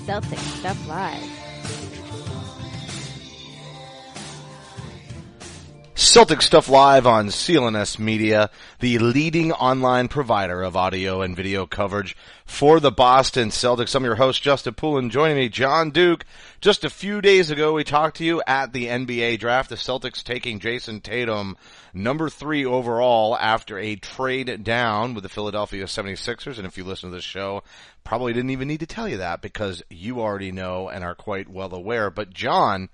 Celtic Stuff Live. Celtic Stuff Live on CLNS Media, the leading online provider of audio and video coverage for the Boston Celtics. I'm your host, Justin Poulin. Joining me, John Duke. Just a few days ago, we talked to you at the NBA draft. The Celtics taking Jason Tatum, number 3 overall, after a trade down with the Philadelphia 76ers. And if you listen to this show, probably didn't even need to tell you that because you already know and are quite well aware. But John,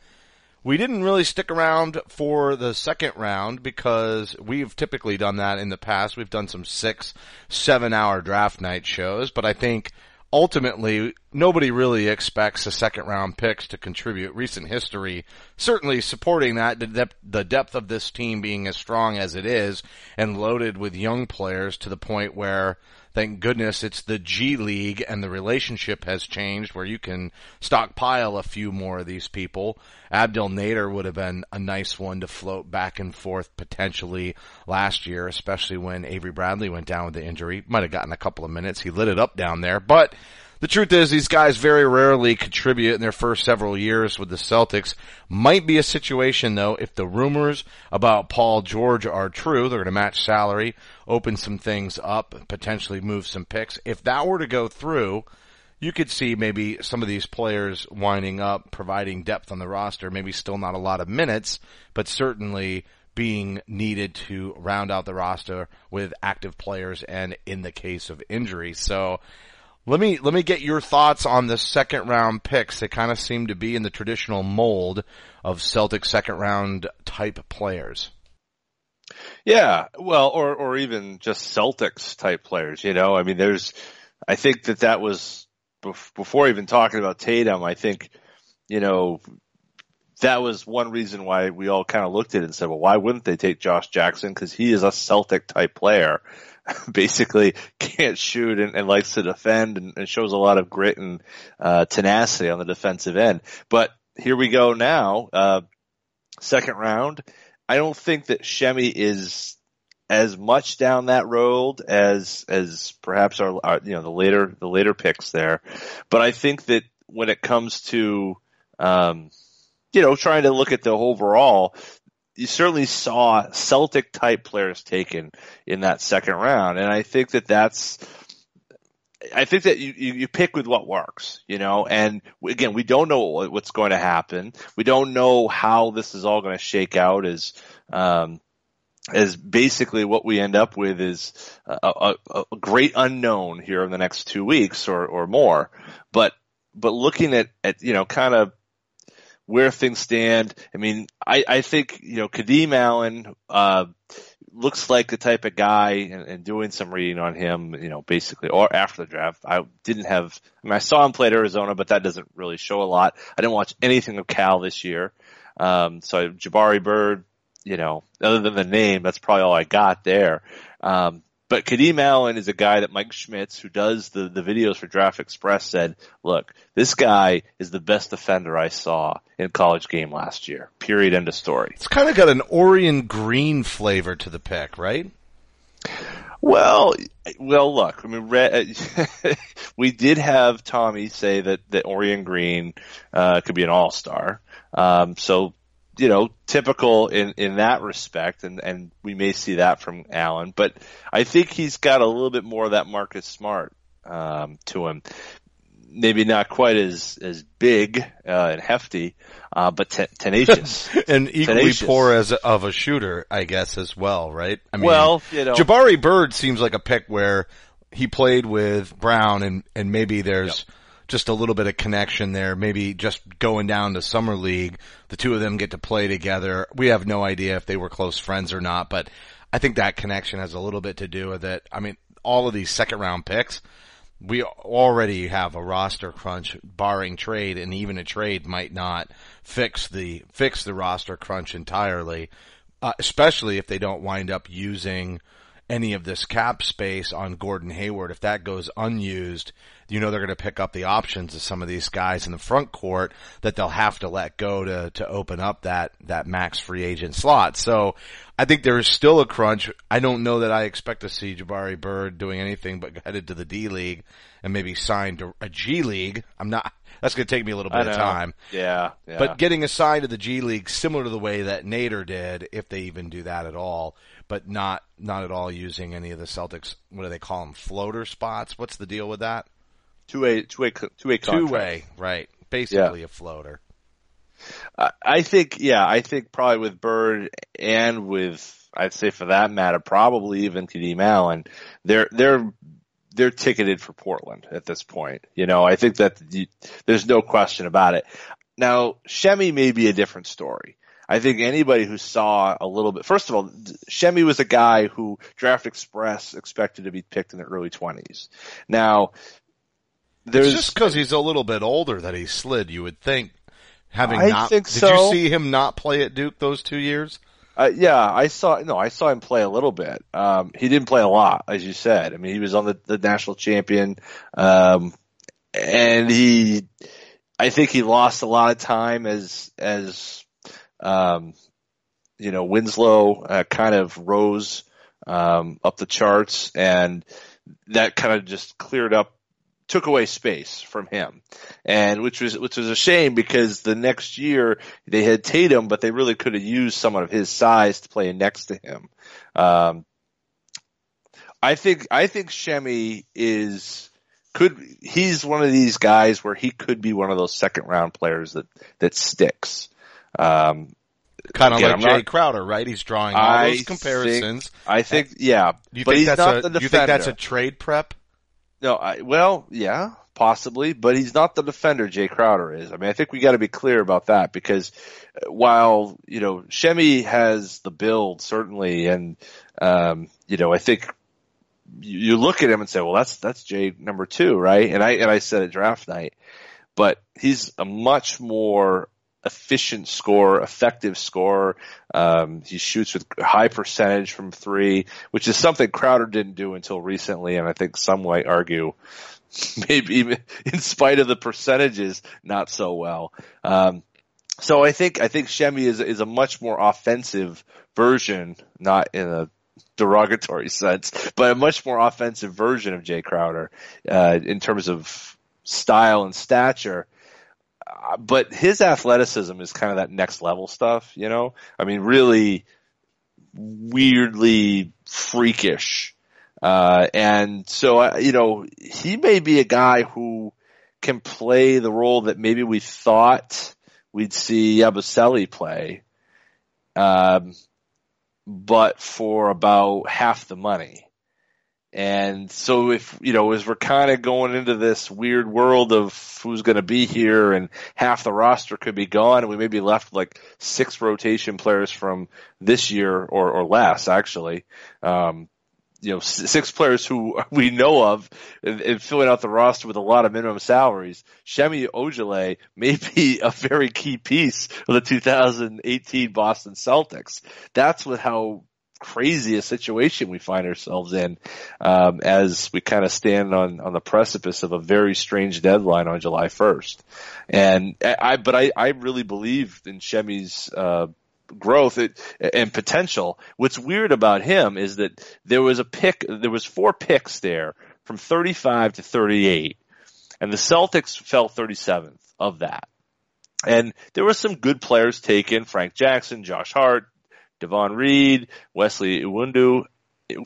we didn't really stick around for the second round because we've typically done that in the past. We've done some 6-7 hour draft night shows, but I think ultimately nobody really expects the second round picks to contribute. Recent history certainly supporting that, the depth of this team being as strong as it is and loaded with young players to the point where, thank goodness, it's the G League and the relationship has changed where you can stockpile a few more of these people. Abdel Nader would have been a nice one to float back and forth potentially last year, especially when Avery Bradley went down with the injury. Might have gotten a couple of minutes. He lit it up down there. But the truth is these guys very rarely contribute in their first several years with the Celtics. Might be a situation, though, if the rumors about Paul George are true, they're going to match salary, open some things up, potentially move some picks. If that were to go through, you could see maybe some of these players winding up, providing depth on the roster, maybe still not a lot of minutes, but certainly being needed to round out the roster with active players and in the case of injury. So let me get your thoughts on the second round picks. They kind of seem to be in the traditional mold of Celtic second round type players. Yeah, well, or even just Celtics type players, you know. I mean, I think that was before even talking about Tatum. I think, you know, that was one reason why we all kind of looked at it and said, well, why wouldn't they take Josh Jackson? Because he is a Celtic type player. Basically can't shoot and likes to defend and shows a lot of grit and tenacity on the defensive end. But here we go now, second round. I don't think that Shemi is as much down that road as perhaps our you know, the later picks there. But I think that when it comes to you know, trying to look at the overall, you certainly saw Celtic type players taken in that second round. And I think that you pick with what works, you know, and again, we don't know what's going to happen. We don't know how this is all going to shake out as basically what we end up with is a great unknown here in the next 2 weeks or more. But looking at, you know, kind of where things stand, I mean, I think, you know, Kadeem Allen looks like the type of guy, and doing some reading on him, you know, basically, or after the draft. I saw him play at Arizona, but that doesn't really show a lot. I didn't watch anything of Cal this year. So Jabari Bird, you know, other than the name, that's probably all I got there. But Kadeem Allen is a guy that Mike Schmitz, who does the videos for Draft Express, said, look, this guy is the best defender I saw in College Game last year. Period. End of story. It's kind of got an Orion Green flavor to the pick, right? Well, look, I mean, we did have Tommy say that Orion Green could be an all-star. So, you know, typical in that respect, and we may see that from Allen, but I think he's got a little bit more of that Marcus Smart to him. Maybe not quite as big and hefty, but tenacious. And equally poor of a shooter, I guess, as well, right? I mean, well, you know, Jabari Bird seems like a pick where he played with Brown and maybe there's just a little bit of connection there. Maybe just going down to Summer League, the two of them get to play together. We have no idea if they were close friends or not, but I think that connection has a little bit to do with it. I mean, all of these second round picks, we already have a roster crunch barring trade, and even a trade might not fix the roster crunch entirely, especially if they don't wind up using any of this cap space on Gordon Hayward. If that goes unused, they're going to pick up the options of some of these guys in the front court that they'll have to let go to open up that max free agent slot. So I think there is still a crunch. I don't know that I expect to see Jabari Bird doing anything but headed to the D League and maybe signed to a G League. That's going to take me a little bit of time. Yeah. But getting assigned to the G League, similar to the way that Nader did, if they even do that at all, but not at all using any of the Celtics, what do they call them, floater spots? What's the deal with that? Two-way contract. Two-way, right. Basically a floater. I think probably with Bird and with, I'd say for that matter, probably even T.D. Allen, they're ticketed for Portland at this point. I think that there's no question about it. Now, Shemi may be a different story. I think anybody who saw a little bit, first of all, Shemi was a guy who Draft Express expected to be picked in the early 20s. Now, it's just because he's a little bit older that he slid, you would think. Did you see him not play at Duke those 2 years? I saw him play a little bit. He didn't play a lot, as you said. I mean, he was on the national champion, and I think he lost a lot of time as Winslow kind of rose up the charts, and that kind of just took away space from him, and which was a shame, because the next year they had Tatum, but they really could have used someone of his size to play next to him. I think Shemi he's one of these guys where he could be one of those second round players that sticks. Kind of like Jay Crowder, right? He's drawing all those comparisons. I think, yeah. Do you think that's a trade prep? No, yeah, possibly, but he's not the defender Jay Crowder is. I mean, I think we got to be clear about that, because while, Shemi has the build, certainly, and, I think you look at him and say, well, that's Jay number 2, right? And I said at draft night, but he's a much more efficient scorer, effective scorer. He shoots with a high percentage from 3, which is something Crowder didn't do until recently, and I think some might argue maybe even in spite of the percentages, not so well. So I think Shemi is a much more offensive version, not in a derogatory sense, but a much more offensive version of Jay Crowder in terms of style and stature. But his athleticism is kind of that next level stuff, I mean, really weirdly freakish. And so, he may be a guy who can play the role that maybe we thought we'd see Yabusele play, but for about half the money. And so if, as we're kind of going into this weird world of who's going to be here and half the roster could be gone, and we may be left with like 6 rotation players from this year or less, actually. 6 players who we know of and filling out the roster with a lot of minimum salaries. Shemi Ojale may be a very key piece of the 2018 Boston Celtics. That's how crazy a situation we find ourselves in, as we kind of stand on the precipice of a very strange deadline on July 1st. And I really believe in Shemi's, growth and potential. What's weird about him is that there was 4 picks there from 35 to 38, and the Celtics fell 37th of that. And there were some good players taken: Frank Jackson, Josh Hart, Devon Reed, Wesley Iwundu,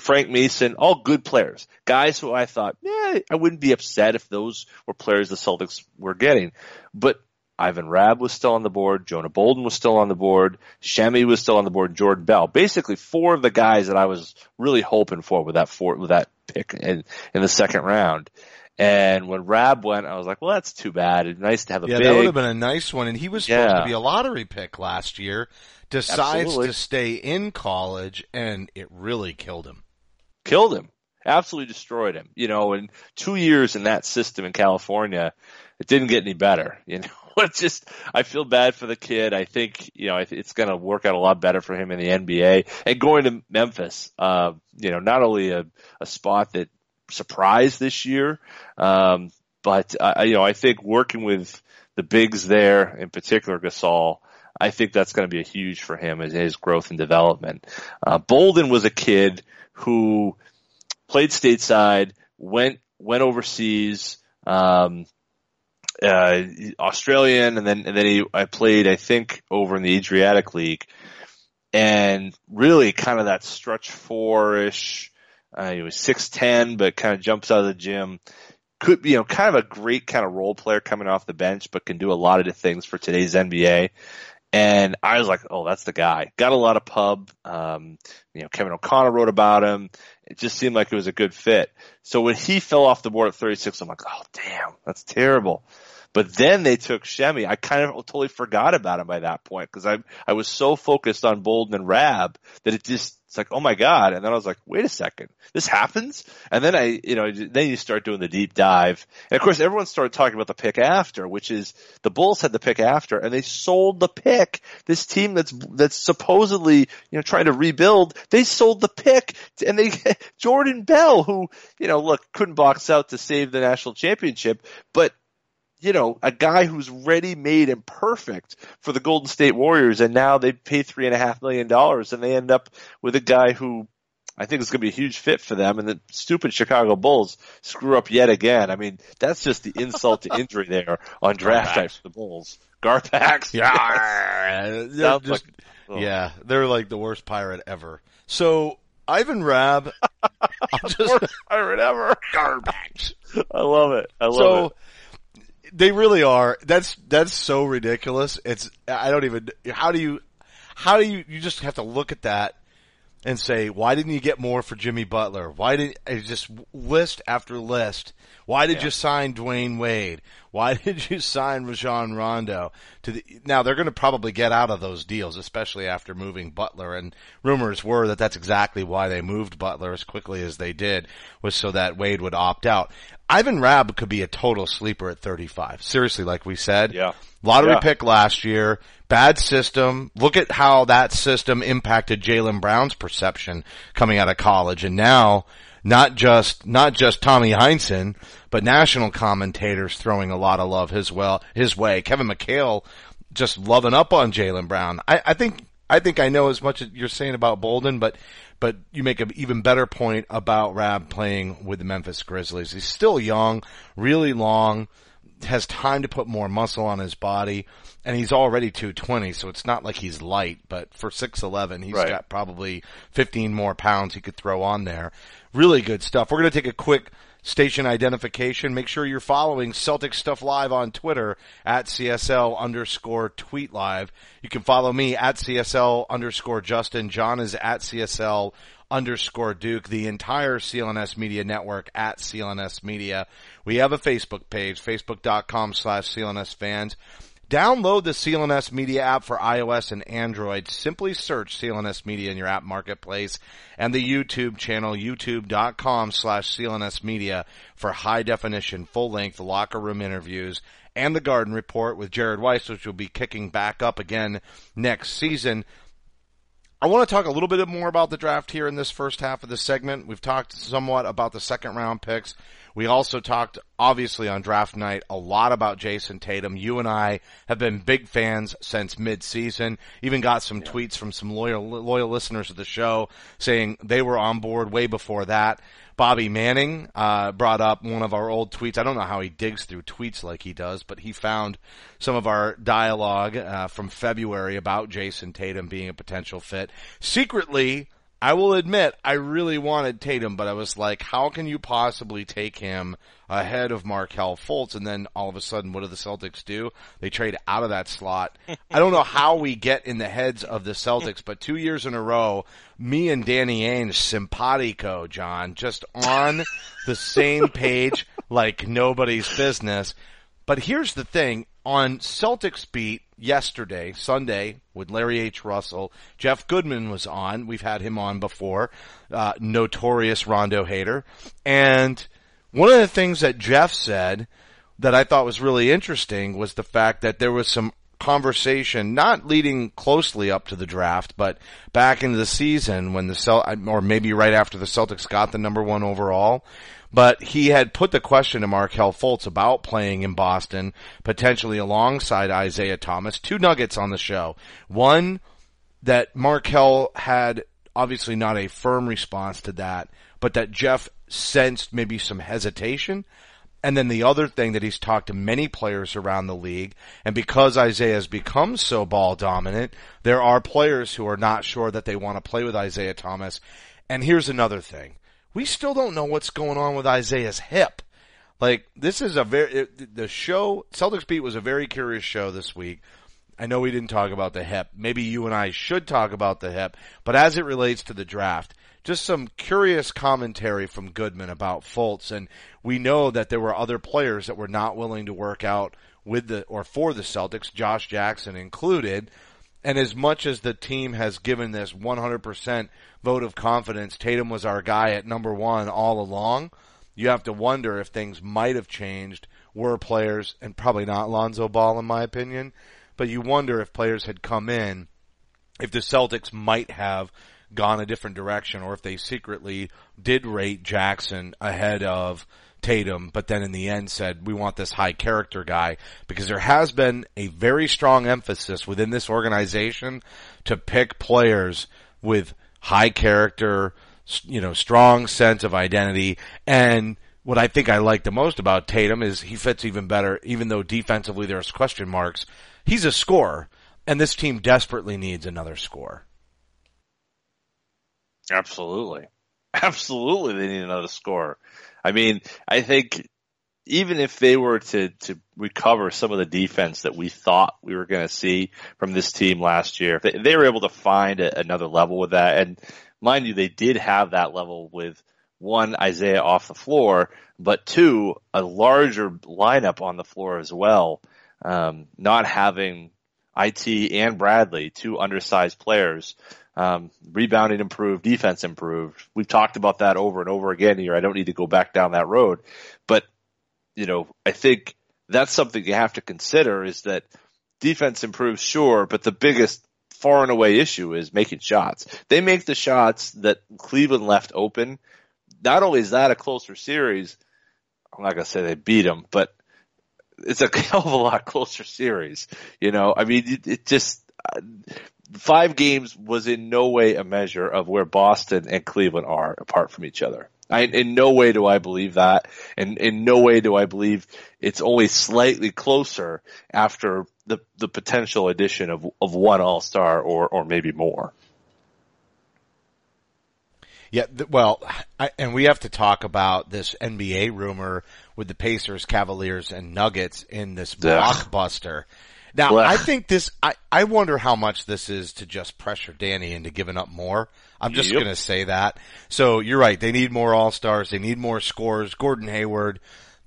Frank Mason, all good players. Guys who I thought, I wouldn't be upset if those were players the Celtics were getting. But Ivan Rabb was still on the board, Jonah Bolden was still on the board, Shemi was still on the board, Jordan Bell. Basically 4 of the guys that I was really hoping for with that pick in the second round. And when Rabb went, I was like, well, that's too bad. It's nice to have a big. Yeah, that would have been a nice one. And he was supposed to be a lottery pick last year. Decides to stay in college, and it really killed him. Absolutely destroyed him. In 2 years in that system in California, it didn't get any better. I feel bad for the kid. I think, it's going to work out a lot better for him in the NBA and going to Memphis. Not only a spot that surprised this year, but I think working with the bigs there, in particular Gasol, I think that's going to be a huge for him as his growth and development. Bolden was a kid who played stateside, went overseas, Australian, and then I played, I think, over in the Adriatic League, and really kind of that stretch four-ish. He was 6'10", but kind of jumps out of the gym. Could be, kind of a great kind of role player coming off the bench, but can do a lot of things for today's NBA. And I was like, oh, that's the guy. Got a lot of pub. Kevin O'Connor wrote about him. It just seemed like it was a good fit. So when he fell off the board at 36, I'm like, oh, damn, that's terrible. But then they took Shemi. I kind of totally forgot about him by that point because I was so focused on Bolden and Rab that it's like, oh my God. And then I was like, wait a second, this happens? And then then you start doing the deep dive. And of course, everyone started talking about the pick after, which is the Bulls had the pick after and they sold the pick. This team that's supposedly, trying to rebuild, they sold the pick and they, Jordan Bell, who, couldn't box out to save the national championship, but a guy who's ready-made and perfect for the Golden State Warriors, and now they pay $3.5 million, and they end up with a guy who I think is going to be a huge fit for them, and the stupid Chicago Bulls screw up yet again. I mean, that's just the insult to injury there on draft night for the Bulls. Garpax. Yeah. They're like the worst pirate ever. So, Ivan Rabb. Worst pirate ever. Garpax. I love it. I love it. They really are. That's so ridiculous. How do you just have to look at that and say, why didn't you get more for Jimmy Butler? Why didn't just list after list? Why did you sign Dwayne Wade? Why did you sign Rajon Rondo? Now they're going to probably get out of those deals, especially after moving Butler. And rumors were that that's exactly why they moved Butler as quickly as they did, was so that Wade would opt out. Ivan Rabb could be a total sleeper at 35. Seriously, like we said. Yeah. Lottery pick last year. Bad system. Look at how that system impacted Jaylen Brown's perception coming out of college. And now, not just Tommy Heinsohn, but national commentators throwing a lot of love his way. Kevin McHale just loving up on Jaylen Brown. I think I know as much as you're saying about Bolden, but you make an even better point about Rabb playing with the Memphis Grizzlies. He's still young, really long, has time to put more muscle on his body, and he's already 220, so it's not like he's light, but for 6'11", he's got probably 15 more pounds he could throw on there. Really good stuff. We're going to take a quick station identification. Make sure you're following Celtics Stuff Live on Twitter at CSL_tweetlive. You can follow me at CSL_Justin. John is at CSL_Duke. The entire CLNS Media Network at CLNS Media. We have a Facebook page, facebook.com/CLNS fans. Download the CLNS Media app for iOS and Android. Simply search CLNS Media in your app marketplace, and the YouTube channel, youtube.com/CLNS Media, for high definition, full length locker room interviews, and the Garden Report with Jared Weiss, which will be kicking back up again next season. I want to talk a little bit more about the draft here in this first half of the segment. We've talked somewhat about the second round picks. We also talked, obviously, on draft night a lot about Jason Tatum. You and I have been big fans since mid-season. Even got some tweets from some loyal listeners of the show saying they were on board way before that. Bobby Manning brought up one of our old tweets. I don't know how he digs through tweets like he does, but he found some of our dialogue from February about Jason Tatum being a potential fit. Secretly, I will admit, I really wanted Tatum, but I was like, how can you possibly take him ahead of Markelle Fultz? And then all of a sudden, what do the Celtics do? They trade out of that slot. I don't know how we get in the heads of the Celtics, but 2 years in a row, me and Danny Ainge, simpatico, John, just on the same page like nobody's business. But here's the thing. On Celtics Beat yesterday, Sunday, with Larry H. Russell, Jeff Goodman was on. We've had him on before, notorious Rondo hater. And one of the things that Jeff said that I thought was really interesting was the fact that there was some conversation, not leading closely up to the draft, but back into the season when or maybe right after the Celtics got the number 1 overall. But he had put the question to Markelle Fultz about playing in Boston, potentially alongside Isaiah Thomas. 2 nuggets on the show. One, that Markelle had obviously not a firm response to that, but that Jeff sensed maybe some hesitation. And then the other thing that he's talked to many players around the league, and because Isaiah has become so ball dominant, there are players who are not sure that they want to play with Isaiah Thomas. And here's another thing. We still don't know what's going on with Isaiah's hip. Like, this is the show, Celtics Beat was a very curious show this week. I know we didn't talk about the hip. Maybe you and I should talk about the hip, but as it relates to the draft, just some curious commentary from Goodman about Fultz, and we know that there were other players that were not willing to work out for the Celtics, Josh Jackson included, and as much as the team has given this 100% vote of confidence, Tatum was our guy at number 1 all along, you have to wonder if things might have changed were players, and probably not Lonzo Ball in my opinion, but you wonder if players had come in, if the Celtics might have gone a different direction, or if they secretly did rate Jackson ahead of Tatum, but then in the end said, we want this high character guy, because there has been a very strong emphasis within this organization to pick players with high character, strong sense of identity. And what I think I like the most about Tatum is he fits even better, even though defensively there's question marks. He's a scorer, and this team desperately needs another scorer. Absolutely. Absolutely they need another scorer. I mean, I think even if they were to recover some of the defense that we thought we were going to see from this team last year, if they were able to find another level with that, and mind you, they did have that level with 1, Isaiah off the floor, but 2, a larger lineup on the floor as well, not having IT and Bradley, 2 undersized players. Rebounding improved, defense improved. We've talked about that over and over again here. I don't need to go back down that road. But, I think that's something you have to consider is that defense improves, sure, but the biggest far and away issue is making shots. They make the shots that Cleveland left open. Not only is that a closer series, I'm not going to say they beat them, but it's a hell of a lot closer series. I mean, it just 5 games was in no way a measure of where Boston and Cleveland are apart from each other. In no way do I believe that, and in no way do I believe it's only slightly closer after the potential addition of 1 All-Star or maybe more. Yeah, and we have to talk about this NBA rumor with the Pacers, Cavaliers, and Nuggets in this blockbuster. Now, I think I wonder how much this is to just pressure Danny into giving up more. I'm just going to say that. So you're right. They need more All-Stars. They need more scorers. Gordon Hayward,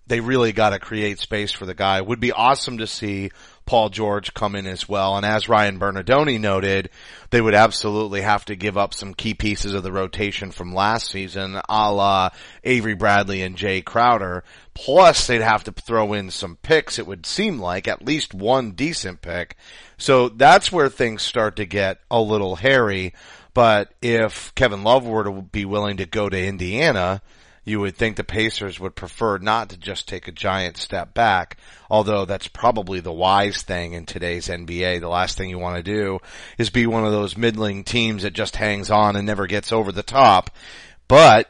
they really got to create space for the guy. Would be awesome to see Paul George come in as well. And as Ryan Bernardoni noted, they would absolutely have to give up some key pieces of the rotation from last season, a la Avery Bradley and Jay Crowder. Plus, they'd have to throw in some picks, it would seem like, at least 1 decent pick. So that's where things start to get a little hairy. But if Kevin Love were to be willing to go to Indiana, you would think the Pacers would prefer not to just take a giant step back, although that's probably the wise thing in today's NBA. The last thing you want to do is be one of those middling teams that just hangs on and never gets over the top. But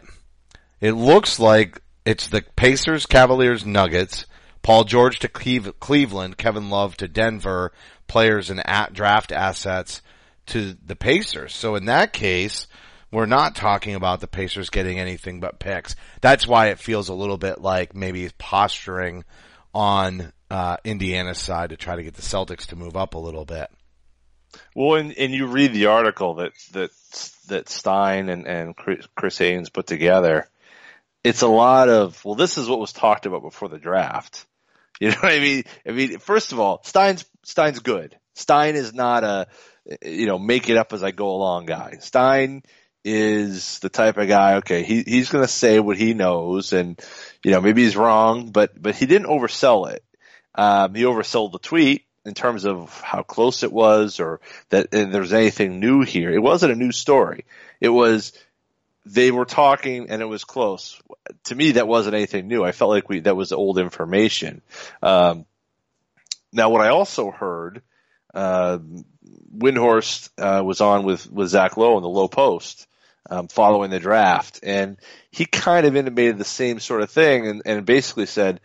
it looks like it's the Pacers, Cavaliers, Nuggets, Paul George to Cleveland, Kevin Love to Denver, players and draft assets to the Pacers. So in that case, we're not talking about the Pacers getting anything but picks. That's why it feels a little bit like maybe posturing on Indiana's side to try to get the Celtics to move up a little bit. Well, and you read the article that Stein and Chris Haynes put together. It's a lot of, well, this is what was talked about before the draft. You know what I mean? I mean, first of all, Stein's good. Stein is not a, make it up as I go along guy. Stein is the type of guy, okay, he's going to say what he knows, and, maybe he's wrong, but he didn't oversell it. He oversold the tweet in terms of how close it was, or that there's anything new here. It wasn't a new story. It was, they were talking and it was close. To me, that wasn't anything new. I felt like that was old information. Now, what I also heard, Windhorst was on with Zach Lowe in the Low Post following the draft, and he kind of intimated the same sort of thing, and basically said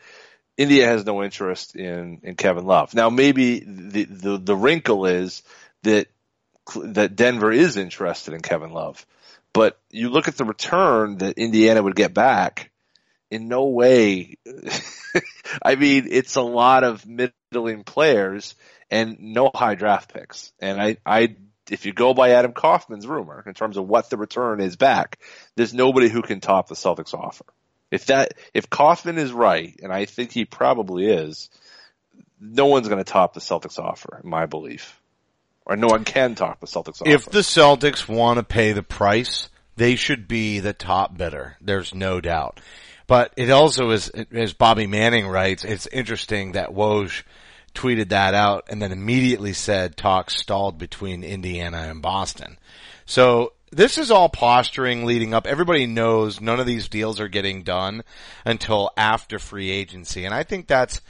India has no interest in Kevin Love. Now, maybe the wrinkle is that Denver is interested in Kevin Love, but you look at the return that Indiana would get back. In no way. I mean, it's a lot of middling players and no high draft picks. And if you go by Adam Kaufman's rumor in terms of what the return is back, there's nobody who can top the Celtics offer. If Kaufman is right, and I think he probably is, no one's going to top the Celtics offer, in my belief. Or no one can top the Celtics offer. If the Celtics want to pay the price, they should be the top bidder. There's no doubt. But it also is, as Bobby Manning writes, it's interesting that Woj tweeted that out and then immediately said talks stalled between Indiana and Boston. So this is all posturing leading up. Everybody knows none of these deals are getting done until after free agency. And I think that's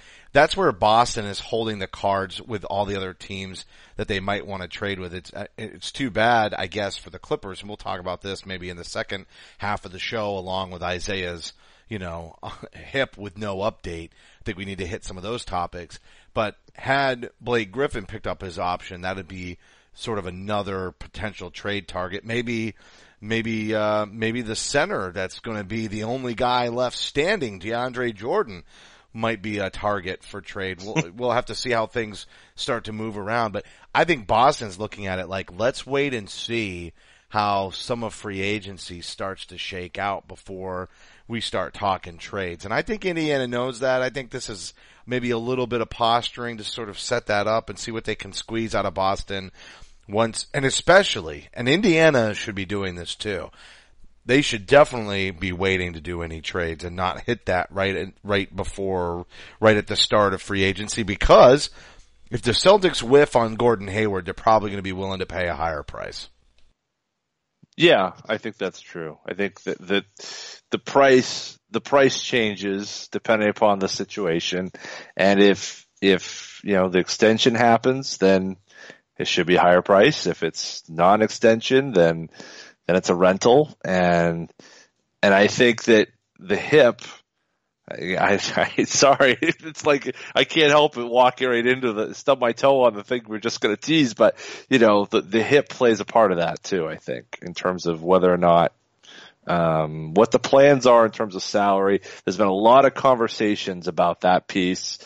where Boston is holding the cards with all the other teams that they might want to trade with. It's too bad, I guess, for the Clippers. And we'll talk about this maybe in the second half of the show along with Isaiah's hip with no update. I think we need to hit some of those topics. But had Blake Griffin picked up his option, that would be sort of another potential trade target. Maybe the center that's going to be the only guy left standing, DeAndre Jordan, might be a target for trade. We'll have to see how things start to move around. But I think Boston's looking at it like, let's wait and see how some of free agency starts to shake out before we start talking trades. And I think Indiana knows that. I think this is maybe a little bit of posturing to sort of set that up and see what they can squeeze out of Boston once, and especially, and Indiana should be doing this too. They should definitely be waiting to do any trades and not hit that right at the start of free agency, because if the Celtics whiff on Gordon Hayward, they're probably going to be willing to pay a higher price. Yeah, I think that's true. I think that the price changes depending upon the situation, and if the extension happens, then it should be a higher price. If it's non-extension, then it's a rental, and I think that the hip. Sorry, it's like I can't help but walking right into stub my toe on the thing we're just going to tease, but the hip plays a part of that too. I think in terms of whether or not what the plans are in terms of salary. There's been a lot of conversations about that piece.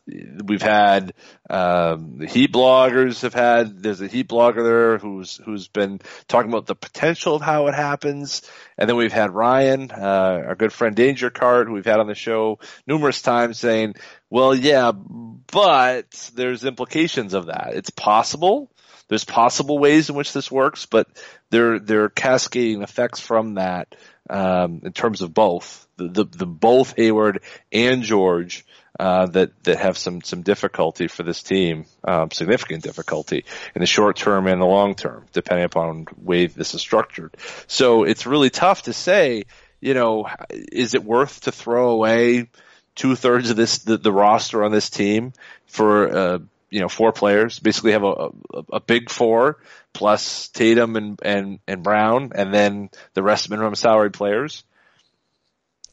We've had the Heat bloggers there's a Heat blogger there who's been talking about the potential of how it happens, and then we've had Ryan, our good friend Danger Card, who we've had on the show numerous times, saying, well, yeah, but there's implications of that. It's possible. There's possible ways in which this works, but there are cascading effects from that in terms of both the both Hayward and George. That have some difficulty for this team, significant difficulty in the short term and the long term, depending upon the way this is structured. So it's really tough to say, is it worth to throw away 2/3 of the roster on this team for, 4 players, basically have a big 4 plus Tatum and Brown, and then the rest minimum salary players?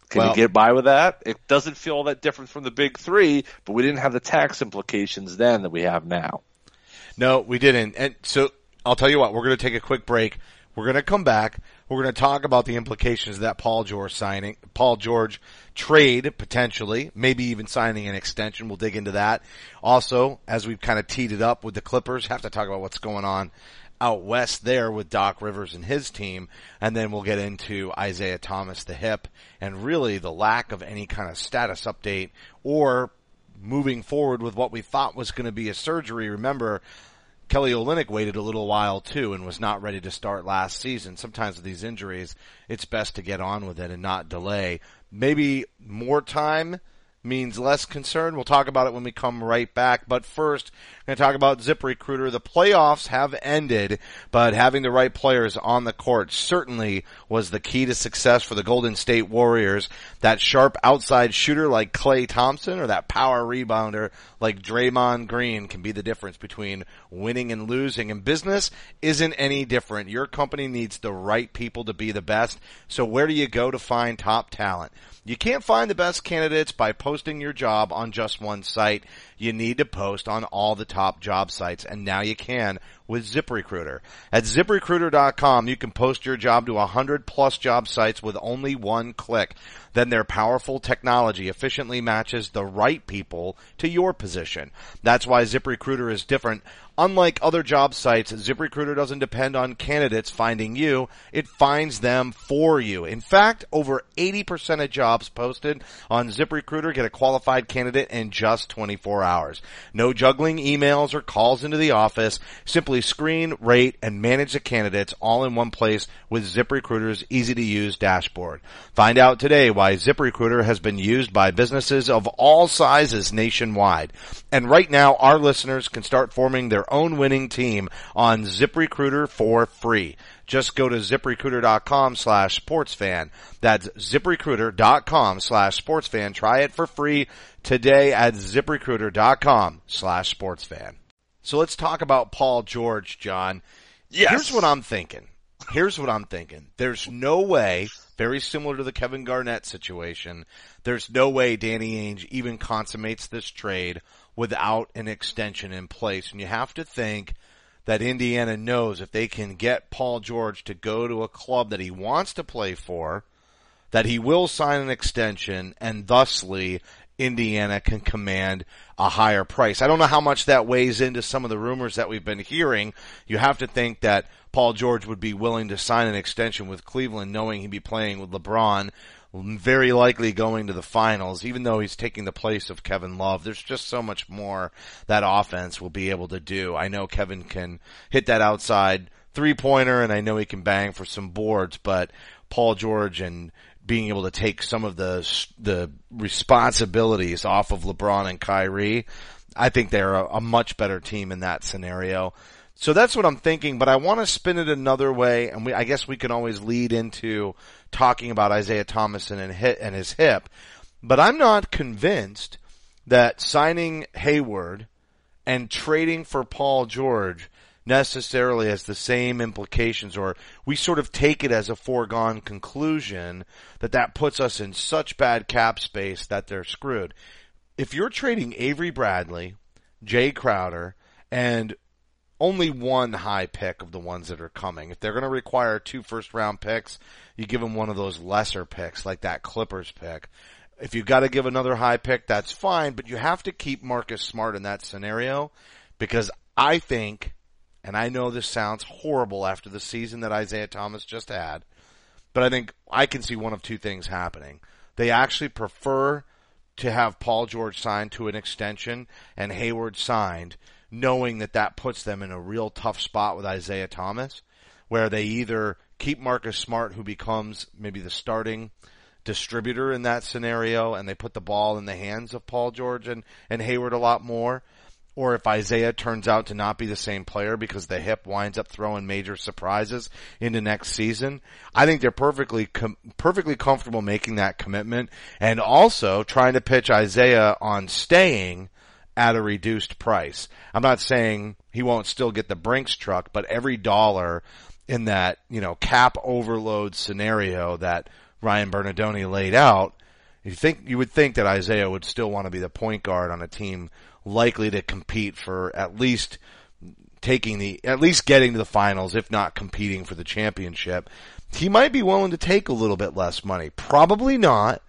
Can you get by with that? It doesn't feel all that different from the big 3, but we didn't have the tax implications then that we have now. No, we didn't. And so I'll tell you what, we're going to take a quick break. We're going to come back. We're going to talk about the implications of that Paul George trade, potentially, maybe even signing an extension. We'll dig into that. Also, as we've kind of teed it up with the Clippers, have to talk about what's going on out west there with Doc Rivers and his team, and then we'll get into Isaiah Thomas, the hip, and really the lack of any kind of status update or moving forward with what we thought was going to be a surgery. Remember, Kelly Olynyk waited a little while too and was not ready to start last season. Sometimes with these injuries, it's best to get on with it and not delay. Maybe more time means less concern. We'll talk about it when we come right back. But first, I'm going to talk about ZipRecruiter. The playoffs have ended, but having the right players on the court certainly was the key to success for the Golden State Warriors. That sharp outside shooter like Klay Thompson or that power rebounder like Draymond Green can be the difference between winning and losing. And business isn't any different. Your company needs the right people to be the best. So where do you go to find top talent? You can't find the best candidates by posting your job on just one site. You need to post on all the top job sites, and now you can with ZipRecruiter. At ZipRecruiter.com, you can post your job to 100-plus job sites with only one click. Then their powerful technology efficiently matches the right people to your position. That's why ZipRecruiter is different. Unlike other job sites, ZipRecruiter doesn't depend on candidates finding you. It finds them for you. In fact, over 80% of jobs posted on ZipRecruiter get a qualified candidate in just 24 hours. No juggling emails or calls into the office. Simply screen, rate, and manage the candidates all in one place with ZipRecruiter's easy-to-use dashboard. Find out today why ZipRecruiter has been used by businesses of all sizes nationwide. And right now, our listeners can start forming their own winning team on ZipRecruiter for free. Just go to ZipRecruiter.com/sportsfan. That's ZipRecruiter.com/sportsfan. Try it for free today at ZipRecruiter.com/sportsfan. So let's talk about Paul George, John. Yes. Here's what I'm thinking. There's no way, very similar to the Kevin Garnett situation, there's no way Danny Ainge even consummates this trade without an extension in place. And you have to think that Indiana knows if they can get Paul George to go to a club that he wants to play for, that he will sign an extension, and thusly Indiana can command a higher price. I don't know how much that weighs into some of the rumors that we've been hearing. You have to think that Paul George would be willing to sign an extension with Cleveland, knowing he'd be playing with LeBron, very likely going to the finals, even though he's taking the place of Kevin Love. There's just so much more that offense will be able to do. I know Kevin can hit that outside three-pointer, and I know he can bang for some boards, but Paul George and being able to take some of the responsibilities off of LeBron and Kyrie, I think they're a much better team in that scenario. So that's what I'm thinking, but I want to spin it another way, and I guess we can always lead into talking about Isaiah Thomas and his hip, but I'm not convinced that signing Hayward and trading for Paul George necessarily has the same implications, or we sort of take it as a foregone conclusion that puts us in such bad cap space that they're screwed. If you're trading Avery Bradley, Jay Crowder, and only one high pick of the ones that are coming. If they're going to require 2 first-round picks, you give them one of those lesser picks, like that Clippers pick. If you've got to give another high pick, that's fine, but you have to keep Marcus Smart in that scenario, because I think, and I know this sounds horrible after the season that Isaiah Thomas just had, but I think I can see one of two things happening. They actually prefer to have Paul George signed to an extension and Hayward signed, knowing that puts them in a real tough spot with Isaiah Thomas, where they either keep Marcus Smart, who becomes maybe the starting distributor in that scenario, and they put the ball in the hands of Paul George and Hayward a lot more, or if Isaiah turns out to not be the same player because the hip winds up throwing major surprises into next season. I think they're perfectly comfortable making that commitment, and also trying to pitch Isaiah on staying at a reduced price. I'm not saying he won't still get the Brinks truck, but every dollar in that, cap overload scenario that Ryan Bernardoni laid out, you would think that Isaiah would still want to be the point guard on a team likely to compete for at least getting to the finals, if not competing for the championship. He might be willing to take a little bit less money. Probably not,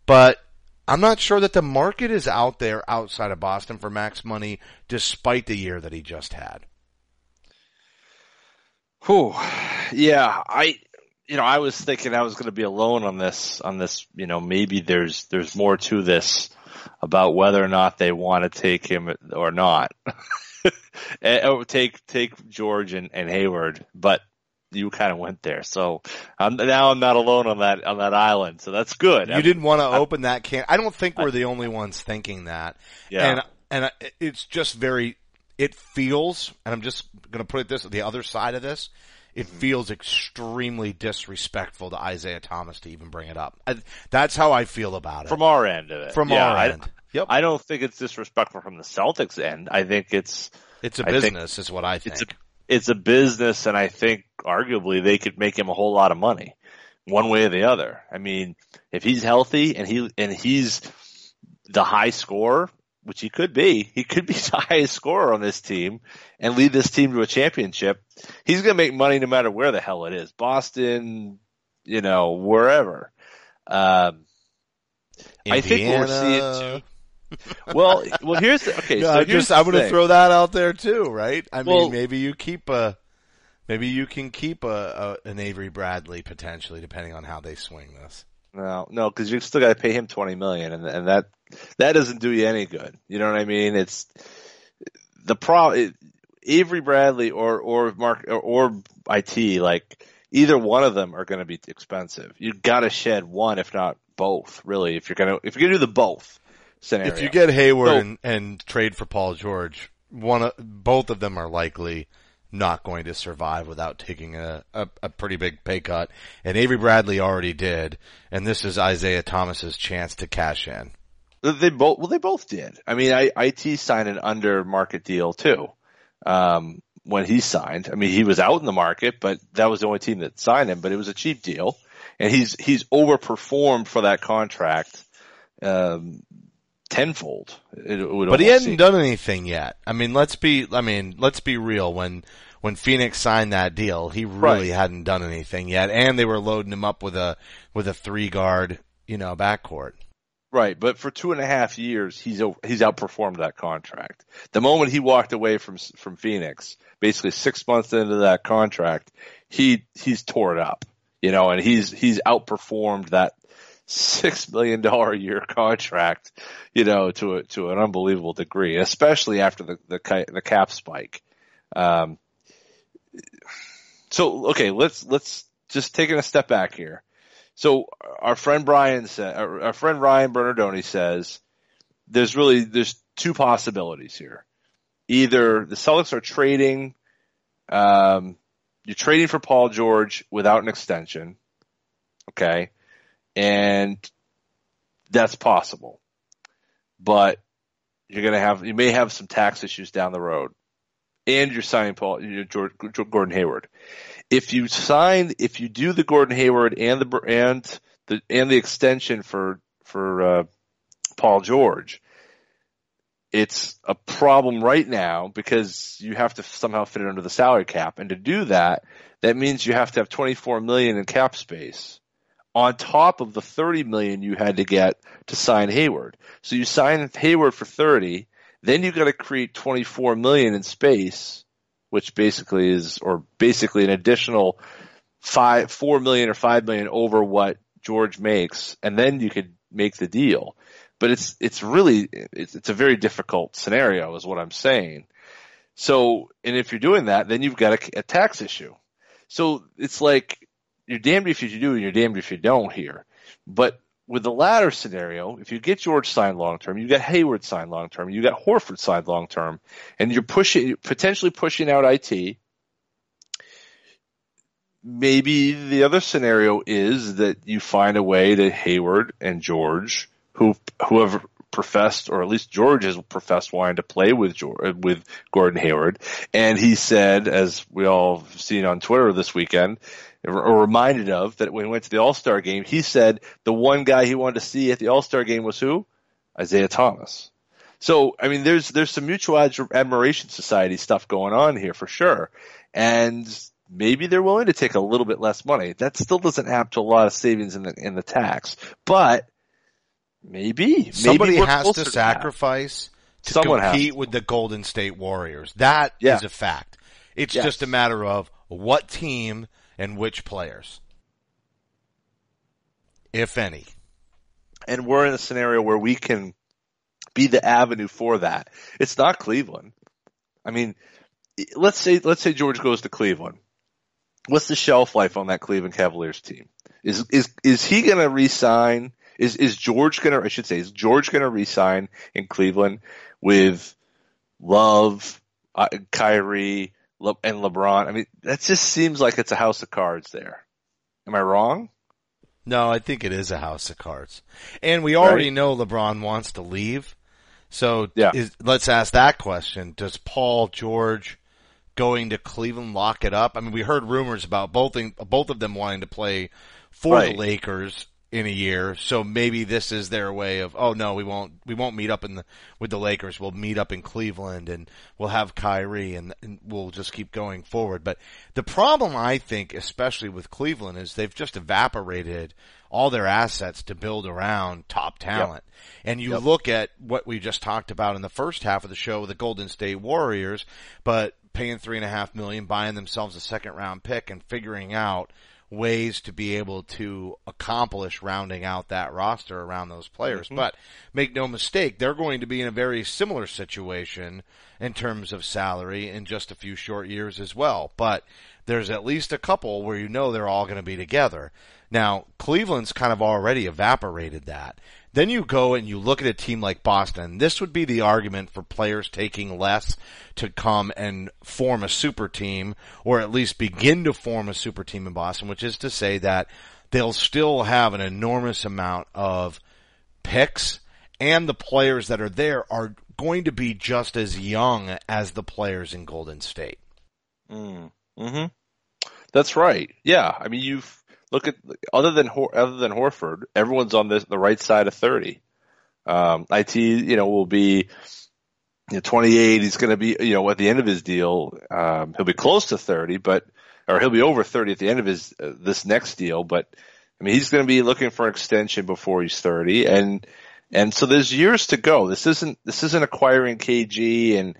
but I'm not sure that the market is out there outside of Boston for max money, despite the year that he just had. Whew. Yeah, I was thinking I was going to be alone on this, maybe there's more to this about whether or not they want to take him or not. take George and Hayward, but you kind of went there. So now I'm not alone on that island. So that's good. You didn't want to open that can. I don't think we're the only ones thinking that. Yeah. And it's just it feels, and I'm just going to put it this, the other side of this, it feels extremely disrespectful to Isaiah Thomas to even bring it up. That's how I feel about it. From our end of it. From our end. Yep. I don't think it's disrespectful from the Celtics end. I think it's a business is what I think. It's a business, and I think arguably they could make him a whole lot of money one way or the other. I mean, if he's healthy and he's the high scorer, which he could be the highest scorer on this team and lead this team to a championship, he's going to make money no matter where the hell it is. Boston, wherever. I think we're seeing too. Well, here's okay. No, I'm going to throw that out there too, right? I mean, maybe you can keep an Avery Bradley potentially, depending on how they swing this. No, because you still got to pay him $20 million, and that doesn't do you any good. You know what I mean? It's the problem. Avery Bradley or Mark or IT, like either one of them are going to be expensive. You got to shed one, if not both, really. If you're gonna do the both scenario. If you get Hayward and trade for Paul George, both of them are likely not going to survive without taking a pretty big pay cut. And Avery Bradley already did, and this is Isaiah Thomas's chance to cash in. They both did. I mean, IT signed an under market deal too. When he signed, I mean, he was out in the market, but that was the only team that signed him, but it was a cheap deal. And he's overperformed for that contract, tenfold. But he hadn't done anything yet. I mean, let's be real. When Phoenix signed that deal, he really hadn't done anything yet, and they were loading him up with a 3-guard, backcourt. Right, but for 2.5 years, he's outperformed that contract. The moment he walked away from Phoenix, basically 6 months into that contract, he's tore it up, and he's outperformed that $6 million a year contract, to an unbelievable degree, especially after the cap spike. So okay, let's just taking a step back here. So our friend Ryan Bernardoni says there's two possibilities here. Either the Celtics are trading, you're trading for Paul George without an extension, okay, and that's possible, but you may have some tax issues down the road, and you're signing Gordon Hayward. If you do the Gordon Hayward and the extension for Paul George, it's a problem right now because you have to somehow fit it under the salary cap, and to do that means you have to have $24 million in cap space on top of the $30 million you had to get to sign Hayward. So you sign Hayward for $30, then you got to create $24 million in space, which basically an additional $4 million or $5 million over what George makes, and then you could make the deal. But it's a very difficult scenario, is what I'm saying. So, and if you're doing that, then you've got a tax issue. So it's like you're damned if you do and you're damned if you don't here. But with the latter scenario, if you get George signed long term, you got Hayward signed long term, you got Horford signed long term, and you're potentially pushing out IT. Maybe the other scenario is that you find a way to Hayward and George, who have professed, or at least George has professed wanting to play with Gordon Hayward, and he said, as we all have seen on Twitter this weekend, or reminded of, that when he went to the All-Star game, he said the one guy he wanted to see at the All-Star game was who? Isaiah Thomas. So, I mean, there's some mutual admiration society stuff going on here for sure. And maybe they're willing to take a little bit less money. That still doesn't add to a lot of savings in the tax. But maybe somebody has to sacrifice to Someone compete with the Golden State Warriors. That is a fact. It's just a matter of what team and which players, if any. And we're in a scenario where we can be the avenue for that. It's not Cleveland. I mean, let's say George goes to Cleveland. What's the shelf life on that Cleveland Cavaliers team? Is he going to re-sign? Is George going to, I should say, is George going to re-sign in Cleveland with Love, Kyrie, and LeBron? I mean, that just seems like it's a house of cards there. Am I wrong? No, I think it is a house of cards. And we already know LeBron wants to leave. So let's ask that question. Does Paul George going to Cleveland lock it up? I mean, we heard rumors about both of them wanting to play for the Lakers in a year. So maybe this is their way of, oh no, we won't meet up with the Lakers. We'll meet up in Cleveland and we'll have Kyrie and we'll just keep going forward. But the problem, I think, especially with Cleveland, is they've just evaporated all their assets to build around top talent. And you look at what we just talked about in the first half of the show with the Golden State Warriors, but paying $3.5 million, buying themselves a second round pick and figuring out ways to be able to accomplish rounding out that roster around those players. Mm-hmm. But make no mistake, they're going to be in a very similar situation in terms of salary in just a few short years as well. But there's at least a couple where you know they're all going to be together. Now, Cleveland's kind of already evaporated that. Then you go and you look at a team like Boston. This would be the argument for players taking less to come and form a super team, or at least begin to form a super team in Boston, which is to say that they'll still have an enormous amount of picks, and the players that are there are going to be just as young as the players in Golden State. Mm-hmm. That's right. Yeah, I mean, look at other than Horford, everyone's on the right side of 30. IT, will be 28. He's going to be, at the end of his deal, he'll be close to 30, or he'll be over 30 at the end of his this next deal. But I mean, he's going to be looking for an extension before he's 30, and so there's years to go. This isn't acquiring KG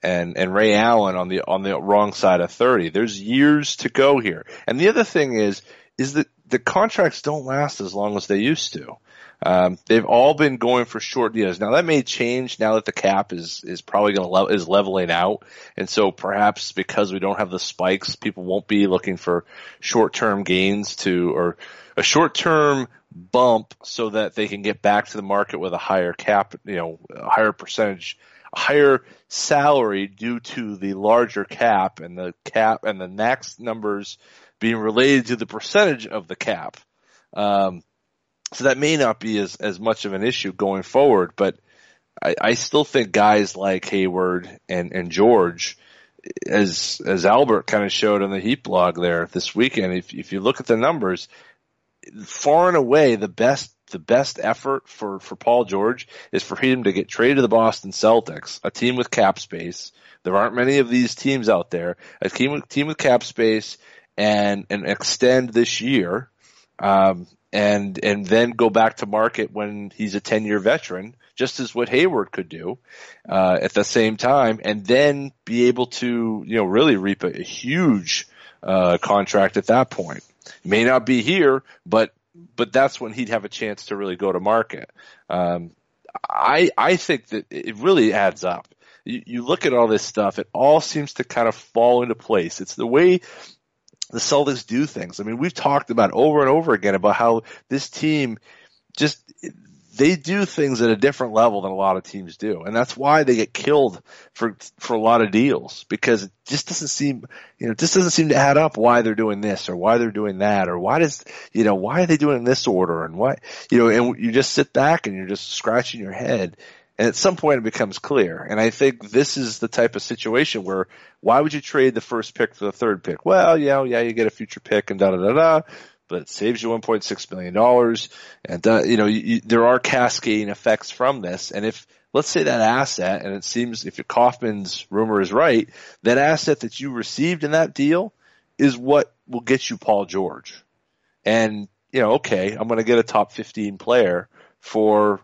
and Ray Allen on the wrong side of 30. There's years to go here. And the other thing is that the contracts don't last as long as they used to. They've all been going for short deals. Now that may change now that the cap is probably is leveling out. And so perhaps because we don't have the spikes, people won't be looking for short-term gains or a short-term bump so that they can get back to the market with a higher cap, a higher percentage, a higher salary due to the larger cap and the max numbers being related to the percentage of the cap. So that may not be as much of an issue going forward, but I still think guys like Hayward and George, as Albert kind of showed on the Heat blog there this weekend, if you look at the numbers, far and away the best effort for Paul George is for him to get traded to the Boston Celtics, a team with cap space. There aren't many of these teams out there. A team with cap space and extend this year, and then go back to market when he's a 10-year veteran, just as what Hayward could do, at the same time, and then be able to, really reap a huge, contract at that point. May not be here, but that's when he'd have a chance to really go to market. I think that it really adds up. You look at all this stuff, it all seems to kind of fall into place. It's the way the Celtics do things. I mean, we've talked about over and over again about how this team they do things at a different level than a lot of teams do. And that's why they get killed for a lot of deals, because it just doesn't seem to add up why they're doing this or why they're doing that, or why are they doing it in this order, and why, and you just sit back and you're just scratching your head. And at some point it becomes clear. And I think this is the type of situation where, why would you trade the first pick for the third pick? Well, you get a future pick and but it saves you $1.6 million. And, there are cascading effects from this. And if, let's say that asset, and it seems if Kaufman's rumor is right, that asset that you received in that deal is what will get you Paul George. And, okay, I'm going to get a top 15 player for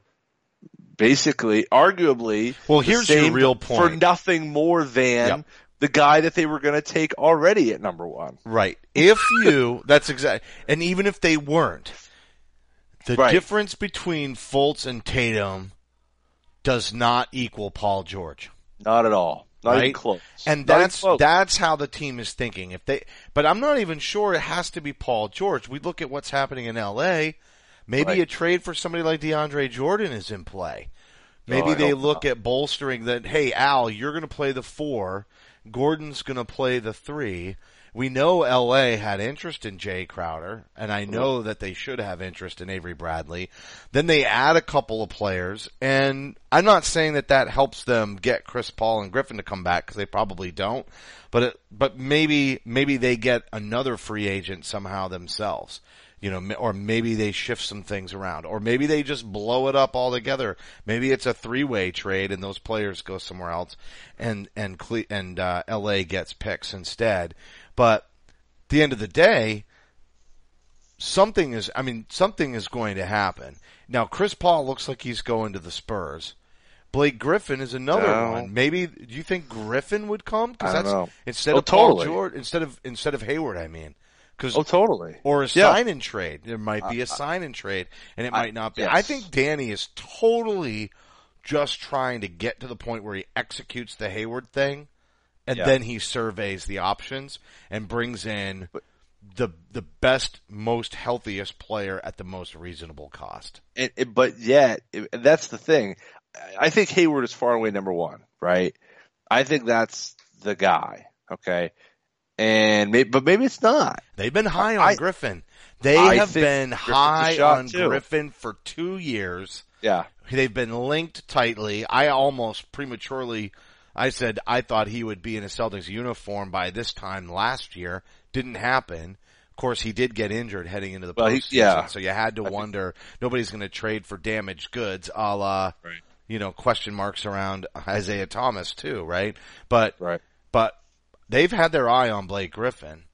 basically, arguably, well, here's your real point. For nothing more than the guy that they were going to take already at number one. Right. That's exactly, and even if they weren't, the difference between Fultz and Tatum does not equal Paul George. Not at all. Not right? even close. And Not even close. that's how the team is thinking. But I'm not even sure it has to be Paul George. We look at what's happening in LA. Maybe a trade for somebody like DeAndre Jordan is in play. Maybe they look at bolstering that, hey, Al, you're going to play the 4. Gordon's going to play the 3. We know LA had interest in Jay Crowder, and I know that they should have interest in Avery Bradley. Then they add a couple of players, and I'm not saying that helps them get Chris Paul and Griffin to come back, because they probably don't. But maybe they get another free agent somehow themselves. Or maybe they shift some things around, or maybe they just blow it up altogether. Maybe it's a 3-way trade and those players go somewhere else and LA gets picks instead. But at the end of the day, something is going to happen. Now, Chris Paul looks like he's going to the Spurs. Blake Griffin is another one. Maybe, do you think Griffin would come? I don't know. Instead of Paul George, instead of Hayward, I mean. Totally. Or a sign and trade. There might be a sign and trade, and it might not be. Yes. I think Danny is totally just trying to get to the point where he executes the Hayward thing, and then he surveys the options and brings in the best, most healthiest player at the most reasonable cost. But yet, that's the thing. I think Hayward is far away number 1, right? I think that's the guy, okay? But maybe it's not. They've been high on Griffin. They have been high on Griffin for 2 years. Yeah. They've been linked tightly. I almost prematurely, I said I thought he would be in a Celtics uniform by this time last year. Didn't happen. Of course, he did get injured heading into the postseason, so you had to wonder, nobody's going to trade for damaged goods, a la, question marks around Isaiah Thomas too, right? But they've had their eye on Blake Griffin.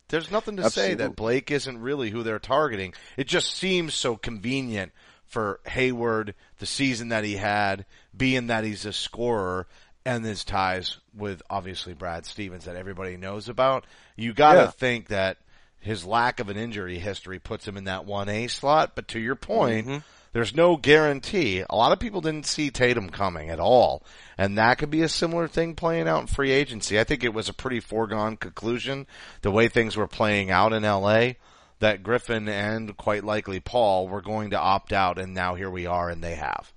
There's nothing to say that Blake isn't really who they're targeting. It just seems so convenient for Hayward, the season that he had, being that he's a scorer, and his ties with, obviously, Brad Stevens that everybody knows about. You gotta think that his lack of an injury history puts him in that 1A slot, but to your point, there's no guarantee. A lot of people didn't see Tatum coming at all, and that could be a similar thing playing out in free agency. I think it was a pretty foregone conclusion, the way things were playing out in LA, that Griffin and quite likely Paul were going to opt out, and now here we are, and they have.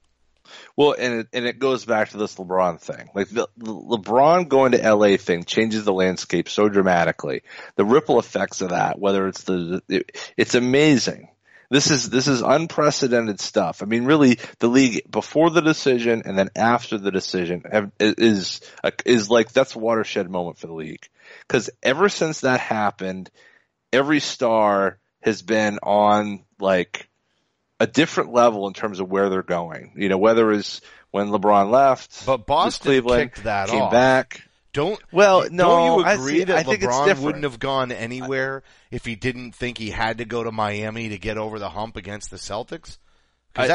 Well, and it goes back to this LeBron thing. Like the LeBron going to LA thing changes the landscape so dramatically. The ripple effects of that, whether it's amazing. This is unprecedented stuff. I mean, really, the league before the decision and then after the decision is like, that's a watershed moment for the league. Because ever since that happened, every star has been on like a different level in terms of where they're going. Whether it's when LeBron left, but Boston Cleveland kicked that came off. Back. Don't you agree that LeBron wouldn't have gone anywhere if he didn't think he had to go to Miami to get over the hump against the Celtics? Because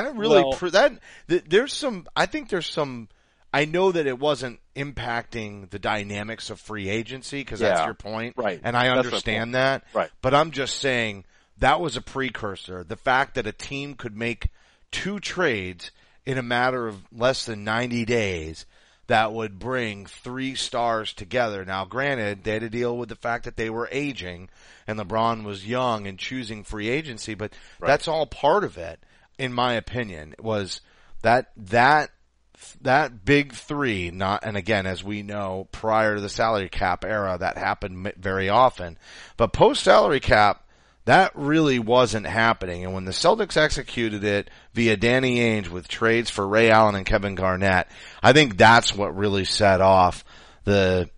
I know that it wasn't impacting the dynamics of free agency, because that's your point, right? And I understand that, right? But I'm just saying that was a precursor. The fact that a team could make 2 trades in a matter of less than 90 days. That would bring 3 stars together. Now, granted, they had to deal with the fact that they were aging and LeBron was young and choosing free agency, but that's all part of it, in my opinion, was that big 3, and again, as we know, prior to the salary cap era, that happened very often. But post-salary cap, that really wasn't happening. And when the Celtics executed it via Danny Ainge with trades for Ray Allen and Kevin Garnett, I think that's what really set off the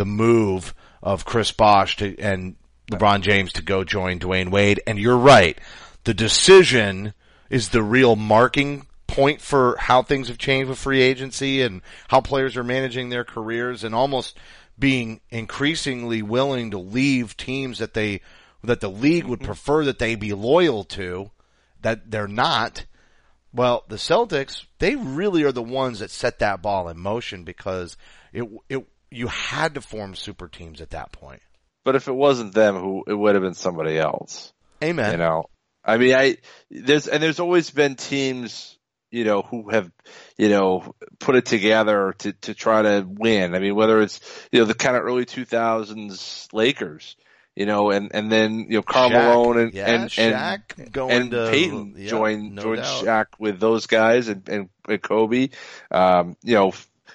move of Chris Bosh and LeBron James to go join Dwayne Wade. And you're right. The decision is the real marking point for how things have changed with free agency and how players are managing their careers, and almost being increasingly willing to leave teams that the league would prefer that they be loyal to, that they're not. Well, the Celtics, they really are the ones that set that ball in motion, because you had to form super teams at that point. But if it wasn't them, it would have been somebody else. Amen. I mean, there's always been teams who have, put it together to try to win. I mean, whether it's, the kind of early 2000s Lakers, and then, Karl Malone and Shaq going to Peyton joined doubt. Shaq with those guys and Kobe.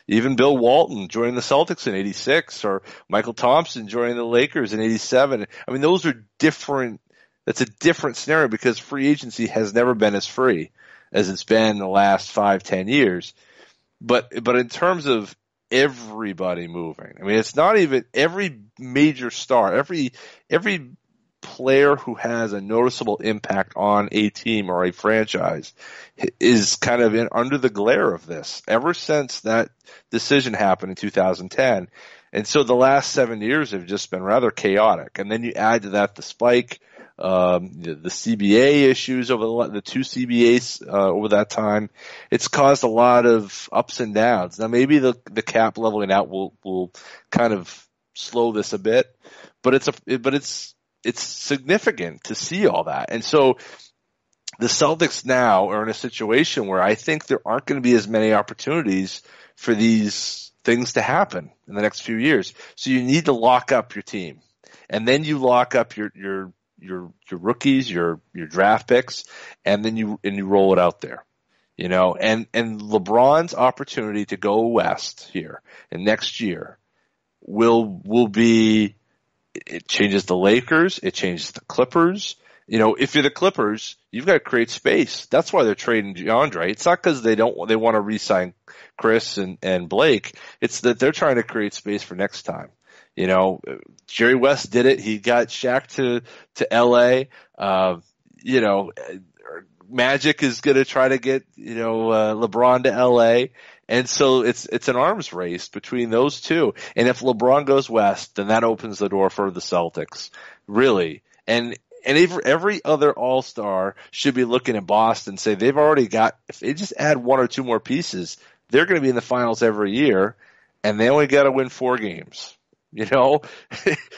Even Bill Walton joining the Celtics in '86, or Michael Thompson joining the Lakers in '87. I mean, those are different. That's a different scenario because free agency has never been as free as it's been in the last 5-10 years. But in terms of everybody moving, I mean, it's not even every major star, every player who has a noticeable impact on a team or a franchise is kind of under the glare of this ever since that decision happened in 2010. And so the last 7 years have just been rather chaotic. And then you add to that the spike, the CBA issues over the two CBAs over that time. It's caused a lot of ups and downs. Now maybe the cap leveling out will kind of slow this a bit, but it's significant to see all that. And so the Celtics now are in a situation where I think there aren't going to be as many opportunities for these things to happen in the next few years. So you need to lock up your team, and then you lock up your rookies, your draft picks, and then you roll it out there, and LeBron's opportunity to go west here and next year will be, it changes the Lakers, it changes the Clippers. If you're the Clippers, you've got to create space. That's why they're trading DeAndre. It's not because they want to re-sign Chris and Blake. It's that they're trying to create space for next time. Jerry West did it. He got Shaq to LA. Magic is going to try to get, LeBron to LA. And so it's an arms race between those two. And if LeBron goes west, then that opens the door for the Celtics, really. And every other all-star should be looking at Boston and say they've already got, if they just add one or two more pieces, they're going to be in the finals every year, and they only got to win 4 games. They're going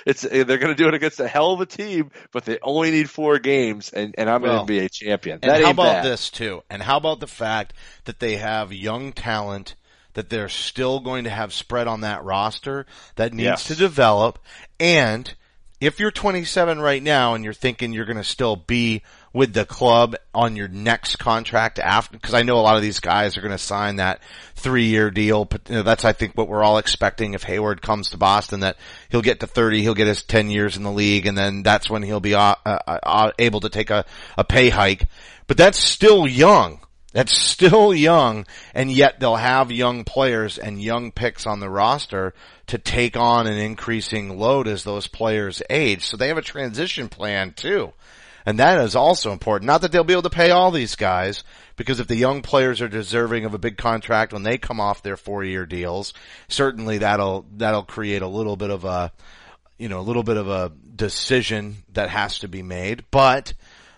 to do it against a hell of a team, but they only need 4 games, and I'm going to be a champion. And how about this too? And how about the fact that they have young talent that they're still going to have spread on that roster that needs to develop? And if you're 27 right now and you're thinking you're going to still be with the club on your next contract after, because I know a lot of these guys are going to sign that 3-year deal. But that's, I think, what we're all expecting if Hayward comes to Boston, that he'll get to 30, he'll get his 10 years in the league, and then that's when he'll be able to take a pay hike. But that's still young. That's still young, and yet they'll have young players and young picks on the roster to take on an increasing load as those players age. So they have a transition plan too. And that is also important. Not that they'll be able to pay all these guys, because if the young players are deserving of a big contract when they come off their 4-year deals, certainly that'll create a little bit of a decision that has to be made. But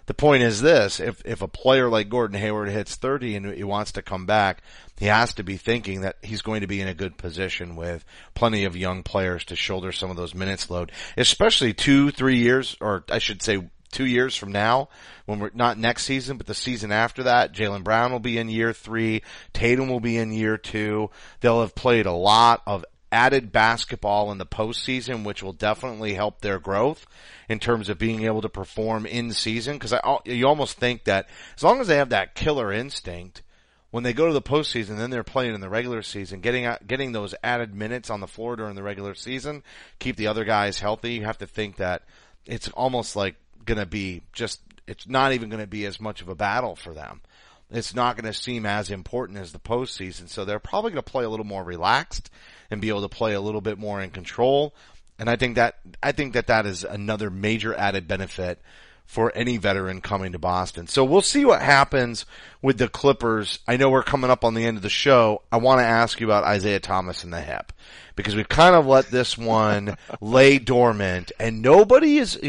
the point is this, if a player like Gordon Hayward hits 30 and he wants to come back, he has to be thinking that he's going to be in a good position with plenty of young players to shoulder some of those minutes load, especially 2-3 years, or I should say 2 years from now, when we're not next season, but the season after that. Jaylen Brown will be in year 3. Tatum will be in year 2. They'll have played a lot of added basketball in the postseason, which will definitely help their growth in terms of being able to perform in season. Because you almost think that as long as they have that killer instinct, when they go to the postseason, then they're playing in the regular season, getting those added minutes on the floor during the regular season, keep the other guys healthy. You have to think that it's almost like going to be it's not even going to be as much of a battle for them. It's not going to seem as important as the postseason. So they're probably going to play a little more relaxed and be able to play a little bit more in control. And I think that is another major added benefit for any veteran coming to Boston. So we'll see what happens with the Clippers. I know we're coming up on the end of the show. I want to ask you about Isaiah Thomas and the hip, because we've kind of let this one lay dormant, and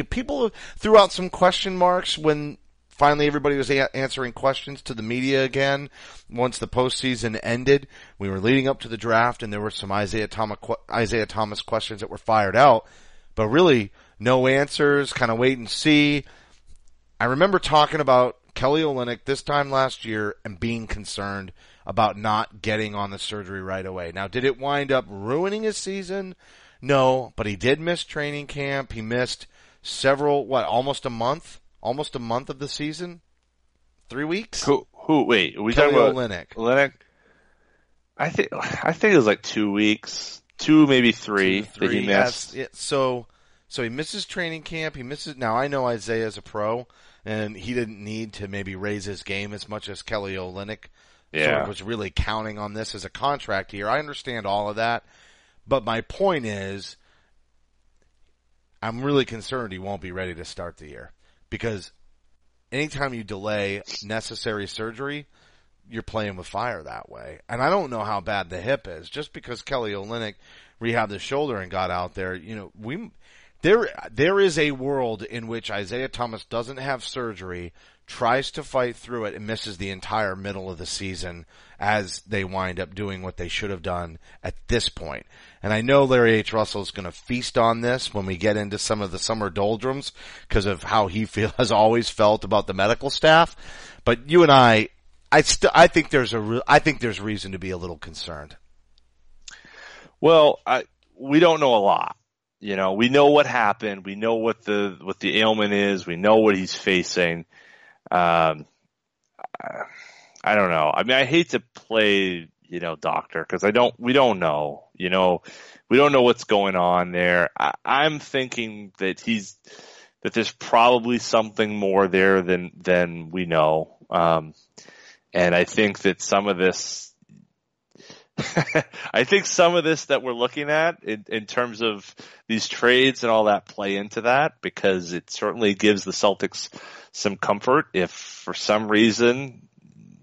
people threw out some question marks when finally everybody was answering questions to the media again once the postseason ended. We were leading up to the draft, and there were some Isaiah Thomas questions that were fired out, but really no answers, kind of wait and see. I remember talking about Kelly Olynyk this time last year and being concerned about not getting on the surgery right away. Now, did it wind up ruining his season? No, but he did miss training camp. He missed almost a month of the season? 3 weeks? Wait, are we Kelly talking about Olynyk. Olynyk? I think it was like 2 weeks, 2 maybe 3 that he missed. Yes. So he misses training camp. Now I know Isaiah's a pro, and he didn't need to maybe raise his game as much as Kelly Olynyk. Sort of was really counting on this as a contract year. I understand all of that, but my point is, I'm really concerned he won't be ready to start the year, because anytime you delay necessary surgery, you're playing with fire that way. And I don't know how bad the hip is. Just because Kelly Olynyk rehabbed his shoulder and got out there, there is a world in which Isaiah Thomas doesn't have surgery, tries to fight through it, and misses the entire middle of the season as they wind up doing what they should have done at this point. And I know Larry H. Russell is going to feast on this when we get into some of the summer doldrums because of how he has always felt about the medical staff. But you and I think there's reason to be a little concerned. Well, we don't know a lot. We know what happened. We know what the ailment is. We know what he's facing. I don't know. I mean, I hate to play, doctor, because we don't know. We don't know what's going on there. I'm thinking that there's probably something more there than we know. And I think that some of this that we're looking at in terms of these trades and all that play into that, because it certainly gives the Celtics some comfort if for some reason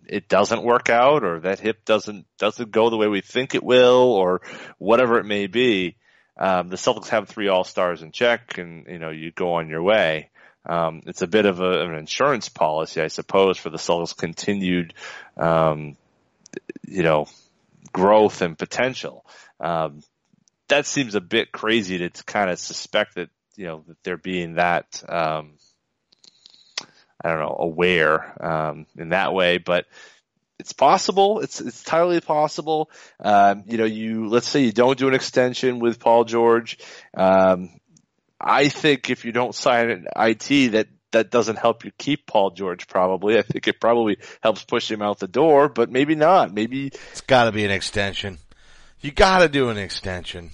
it doesn't work out, or that hip doesn't go the way we think it will, or whatever it may be. The Celtics have 3 All-Stars in check, and you go on your way. It's a bit of an insurance policy, I suppose, for the Celtics' continued growth and potential. That seems a bit crazy to kind of suspect that that they're being that aware in that way, but it's possible. It's entirely possible. Let's say you don't do an extension with Paul George. I think if you don't sign an IT, that doesn't help you keep Paul George, probably. I think it probably helps push him out the door, but maybe not. Maybe it's got to be an extension. You got to do an extension.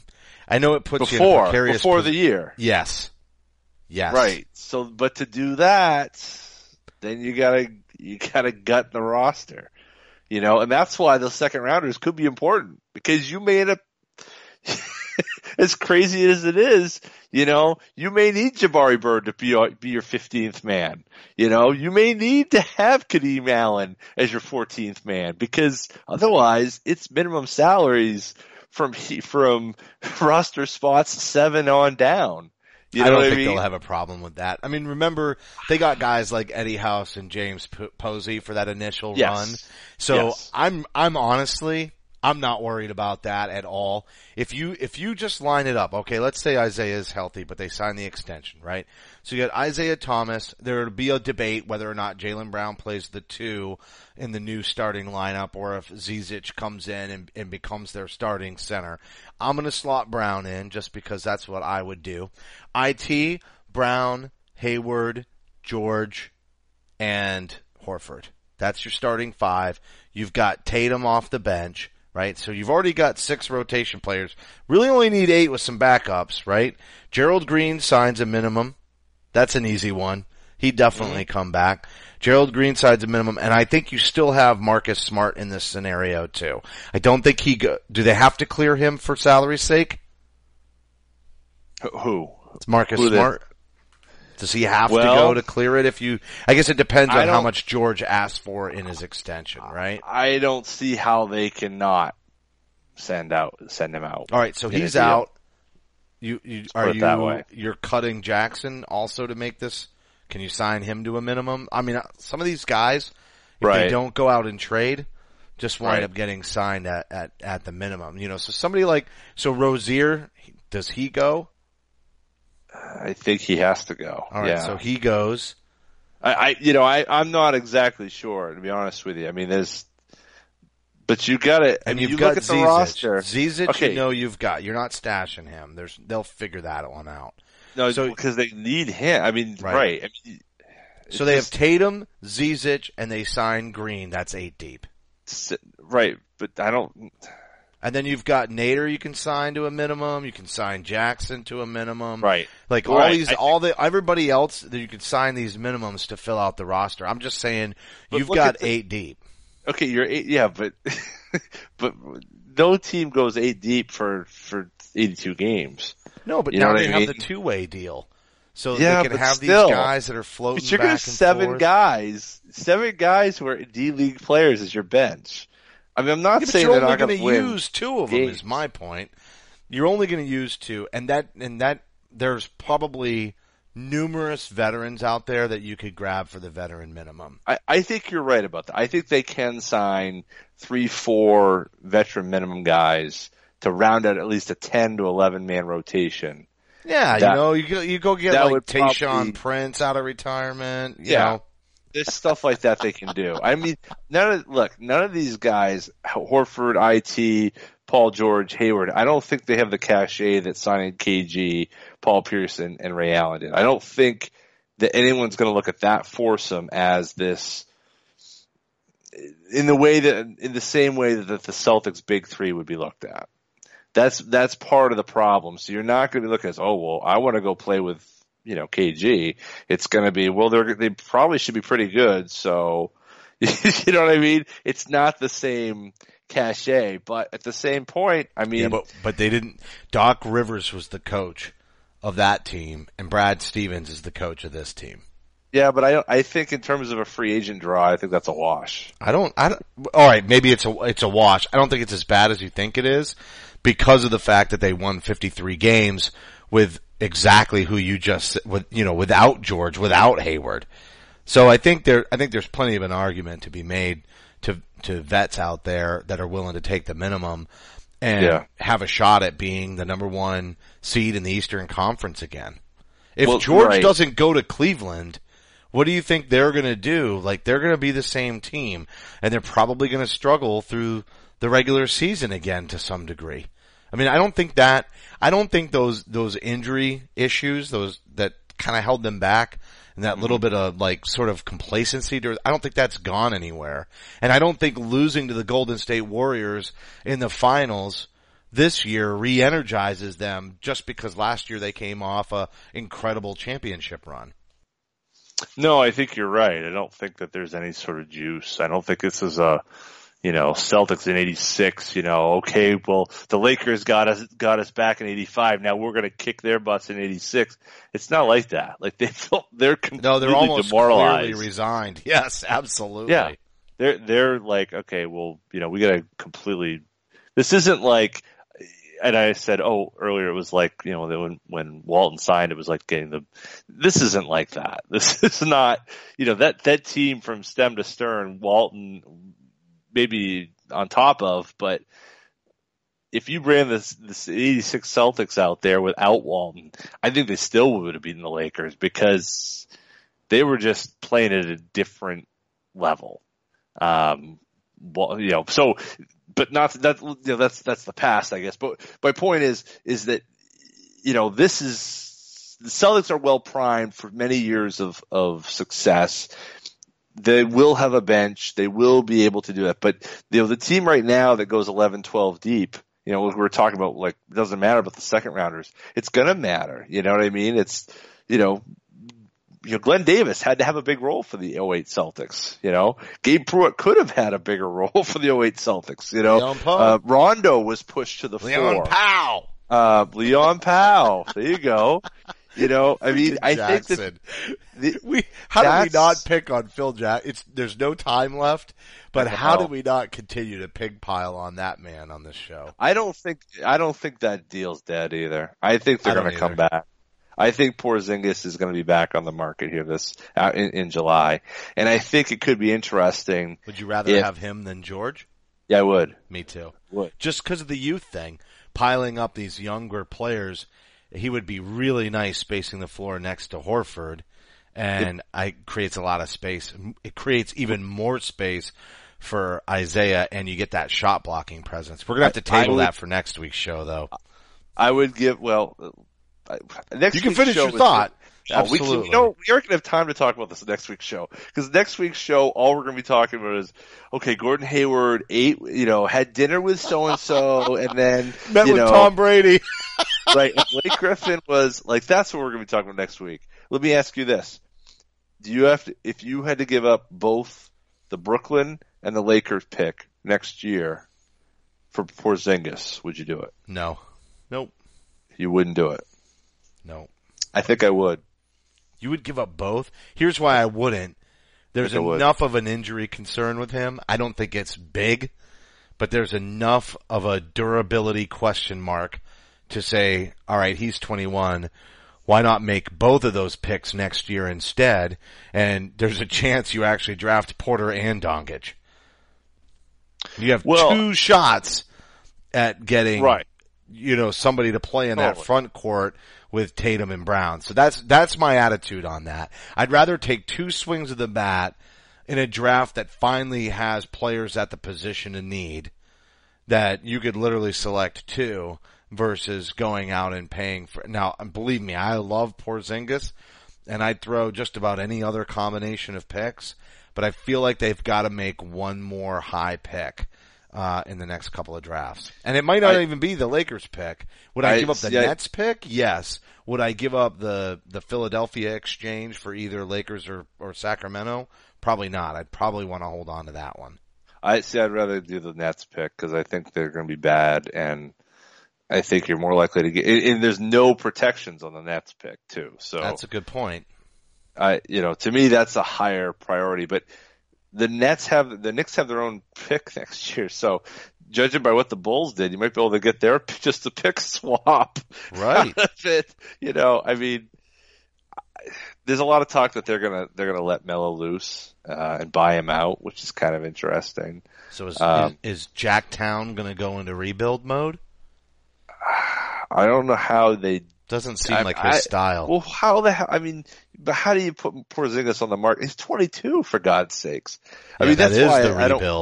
I know it puts you in a precarious before the year. Yes. Right. So, but to do that, then you gotta gut the roster, and that's why the second rounders could be important, because you may end up, as crazy as it is, you may need Jabari Bird to be your 15th man. You may need to have Kadeem Allen as your 14th man, because otherwise it's minimum salaries from roster spots 7 on down. I don't think they'll have a problem with that. I mean, remember, they got guys like Eddie House and James Posey for that initial run. So I'm honestly, I'm not worried about that at all. If you just line it up, okay, let's say Isaiah is healthy, but they sign the extension, right? So you got Isaiah Thomas. There'll be a debate whether or not Jaylen Brown plays the 2 in the new starting lineup, or if Zizic comes in and becomes their starting center. I'm going to slot Brown in just because that's what I would do. IT, Brown, Hayward, George, and Horford. That's your starting 5. You've got Tatum off the bench, right? So you've already got 6 rotation players. Really only need 8 with some backups, right? Gerald Green signs a minimum. That's an easy one. He'd definitely come back. Gerald Green signs a minimum, and I think you still have Marcus Smart in this scenario too. I don't think do they have to clear him for salary's sake? Who? It's Marcus Smart. Does he have to go to clear it? I guess it depends on how much George asked for in his extension, right? I don't see how they cannot send him out. All right, so he's out. You're cutting Jackson also to make this. Can you sign him to a minimum? I mean, some of these guys, if they don't go out and trade, just wind up getting signed at the minimum. So somebody Rozier, does he go? I think he has to go. All right, so he goes. I'm not exactly sure, to be honest with you. I mean, but you got it. And you you've look got at the Zizic. roster. Zizic, okay. You've got. You're not stashing him. They'll figure that one out. No, because they need him. I mean, right. I mean, so they have Tatum, Zizic, and they sign Green. That's 8 deep. Right, but I don't. And then you've got Nader you can sign to a minimum. You can sign Jackson to a minimum. Right. Like everybody else that you can sign these minimums to fill out the roster. I'm just saying you've got 8 deep. Okay, you're 8, yeah, but no team goes 8 deep for 82 games. No, but now they have the two-way deal. So they can have these guys that are floating but you're back gonna and forth. Seven guys who are D-League players as your bench. I mean, I'm not saying they're not going to win. You're only going to use 2 of them is my point. You're only going to use 2, and that there's probably numerous veterans out there that you could grab for the veteran minimum. I think you're right about that. I think they can sign 3-4 veteran minimum guys to round out at least a 10 to 11 man rotation. Yeah, you go get like Tayshaun Prince out of retirement. You know. There's stuff like that they can do. I mean, none of these guys, Horford, IT, Paul George, Hayward, I don't think they have the cachet that signing KG, Paul Pierce, and Ray Allen did. I don't think that anyone's going to look at that foursome as this in the same way that the Celtics big 3 would be looked at. That's part of the problem. So you're not going to be looking at, I want to go play with, KG. It's going to be, they probably should be pretty good. So, you know what I mean? It's not the same cachet, but at the same point, I mean. Yeah, but they didn't, Doc Rivers was the coach of that team and Brad Stevens is the coach of this team. Yeah, but I think in terms of a free agent draw, I think that's a wash. I don't, all right, maybe it's a wash. I don't think it's as bad as you think it is because of the fact that they won 53 games with exactly who you just, without George, without Hayward. So I think there's plenty of an argument to be made to vets out there that are willing to take the minimum and have a shot at being the number 1 seed in the Eastern Conference again. If George doesn't go to Cleveland, what do you think they're going to do? Like, they're going to be the same team, and they're probably going to struggle through the regular season again to some degree. I mean, I don't think those injury issues, those that kind of held them back, and that little bit of sort of complacency, I don't think that's gone anywhere. And I don't think losing to the Golden State Warriors in the finals this year re-energizes them just because last year they came off a incredible championship run. No, I think you're right. I don't think that there's any sort of juice. I don't think this is Celtics in 86, okay, well, the Lakers got us back in 85. Now we're going to kick their butts in 86. It's not like that. Like they're completely almost demoralized. Clearly resigned. Yes, absolutely. Yeah. They're like, okay, well, we got to completely, this isn't like, and I said, earlier it was like, when Walton signed, it was like this isn't like that. This is not, that team from stem to stern, Walton, maybe on top of, but if you ran this 86 Celtics out there without Walton, I think they still would have beaten the Lakers because they were just playing at a different level. So, but not that, that's the past, I guess. But my point is that, this is, the Celtics are well primed for many years of success. They will have a bench. They will be able to do that. But, the team right now that goes 11, 12 deep, we're talking about, it doesn't matter about the second rounders. It's going to matter. You know what I mean? It's, Glenn Davis had to have a big role for the 08 Celtics. Gabe Pruitt could have had a bigger role for the 08 Celtics. Rondo was pushed to the floor. Leon Powell. There you go. I think that how do we not pick on Phil Jackson? There's no time left, but how do we not continue to pig pile on that man on this show? I don't think that deal's dead either. I think they're going to come back. I think Porzingis is going to be back on the market here in July, and I think it could be interesting. Would you rather have him than George? Yeah, I would. Me too. Would. Just because of the youth thing, piling up these younger players, he would be really nice spacing the floor next to Horford, and it creates a lot of space. It creates even more space for Isaiah, and you get that shot blocking presence. We're gonna have to table that for next week's show, though. I would give next. You can finish your thought. Absolutely. We aren't going to have time to talk about this next week's show, because next week's show, all we're going to be talking about is, okay, Gordon Hayward had dinner with so-and-so and then met with Tom Brady. Right. And Blake Griffin was like, that's what we're going to be talking about next week. Let me ask you this. If you had to give up both the Brooklyn and the Lakers pick next year for Porzingis, would you do it? No. Nope. You wouldn't do it? No. I think I would. You would give up both? Here's why I wouldn't. There's enough of an injury concern with him. I don't think it's big, but there's enough of a durability question mark to say, all right, he's 21. Why not make both of those picks next year instead? And there's a chance you actually draft Porter and Doncic. You have two shots at getting, somebody to play in that front court with Tatum and Brown. So that's my attitude on that. I'd rather take two swings of the bat in a draft that finally has players at the position of need, that you could literally select two, versus going out and paying for. Now, believe me, I love Porzingis, and I'd throw just about any other combination of picks, but I feel like they've got to make one more high pick in the next couple of drafts. And it might not even be the Lakers pick. Would I give up the Nets pick? Yes. Would I give up the Philadelphia exchange for either Lakers or Sacramento? Probably not. I'd probably want to hold on to that one. I'd rather do the Nets pick, because I think they're going to be bad, and I think you're more likely to get, and there's no protections on the Nets pick too. So that's a good point. To me, that's a higher priority, but the Knicks have their own pick next year. So judging by what the Bulls did, you might be able to get their just a pick swap. Right. There's a lot of talk that they're gonna let Melo loose, and buy him out, which is kind of interesting. So is Jacktown gonna go into rebuild mode? I don't know how they. Doesn't seem like his style. Well, how the hell? But how do you put Porzingis on the market? He's 22, for God's sakes. That's why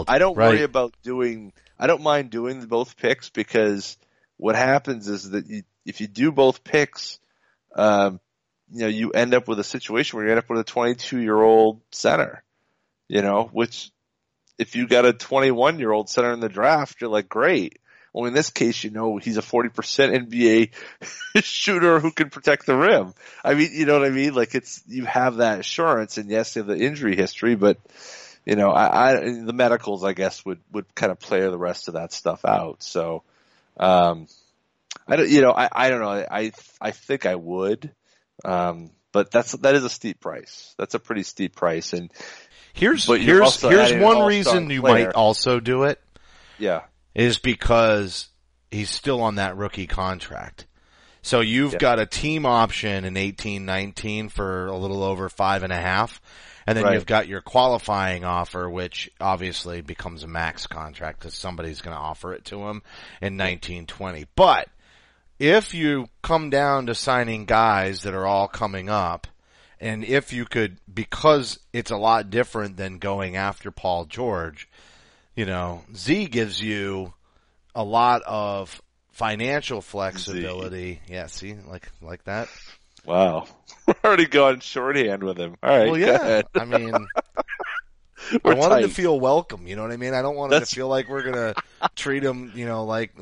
I don't worry about doing. I don't mind doing both picks, because what happens is that if you do both picks, you end up with a situation where you end up with a 22-year-old center. Which if you got a 21-year-old center in the draft, you're like, great. Well, in this case, he's a 40% NBA shooter who can protect the rim. You know what I mean? Like, you have that assurance, and yes, you have the injury history, but, the medicals, I guess, would kind of play the rest of that stuff out. So, I don't know. I think I would. But that is a steep price. That's a pretty steep price. And here's one reason you might also do it. Yeah. Is because he's still on that rookie contract. So you've got a team option in 18-19 for a little over 5.5. And then you've got your qualifying offer, which obviously becomes a max contract because somebody's going to offer it to him in 19-20. But if you come down to signing guys that are all coming up, and if you could, because it's a lot different than going after Paul George, Z gives you a lot of financial flexibility. Z. Yeah, see, like that. Wow, we're already going shorthand with him. All right, well, yeah. I want him to feel welcome. You know what I mean? I don't want him to feel like we're gonna treat him, like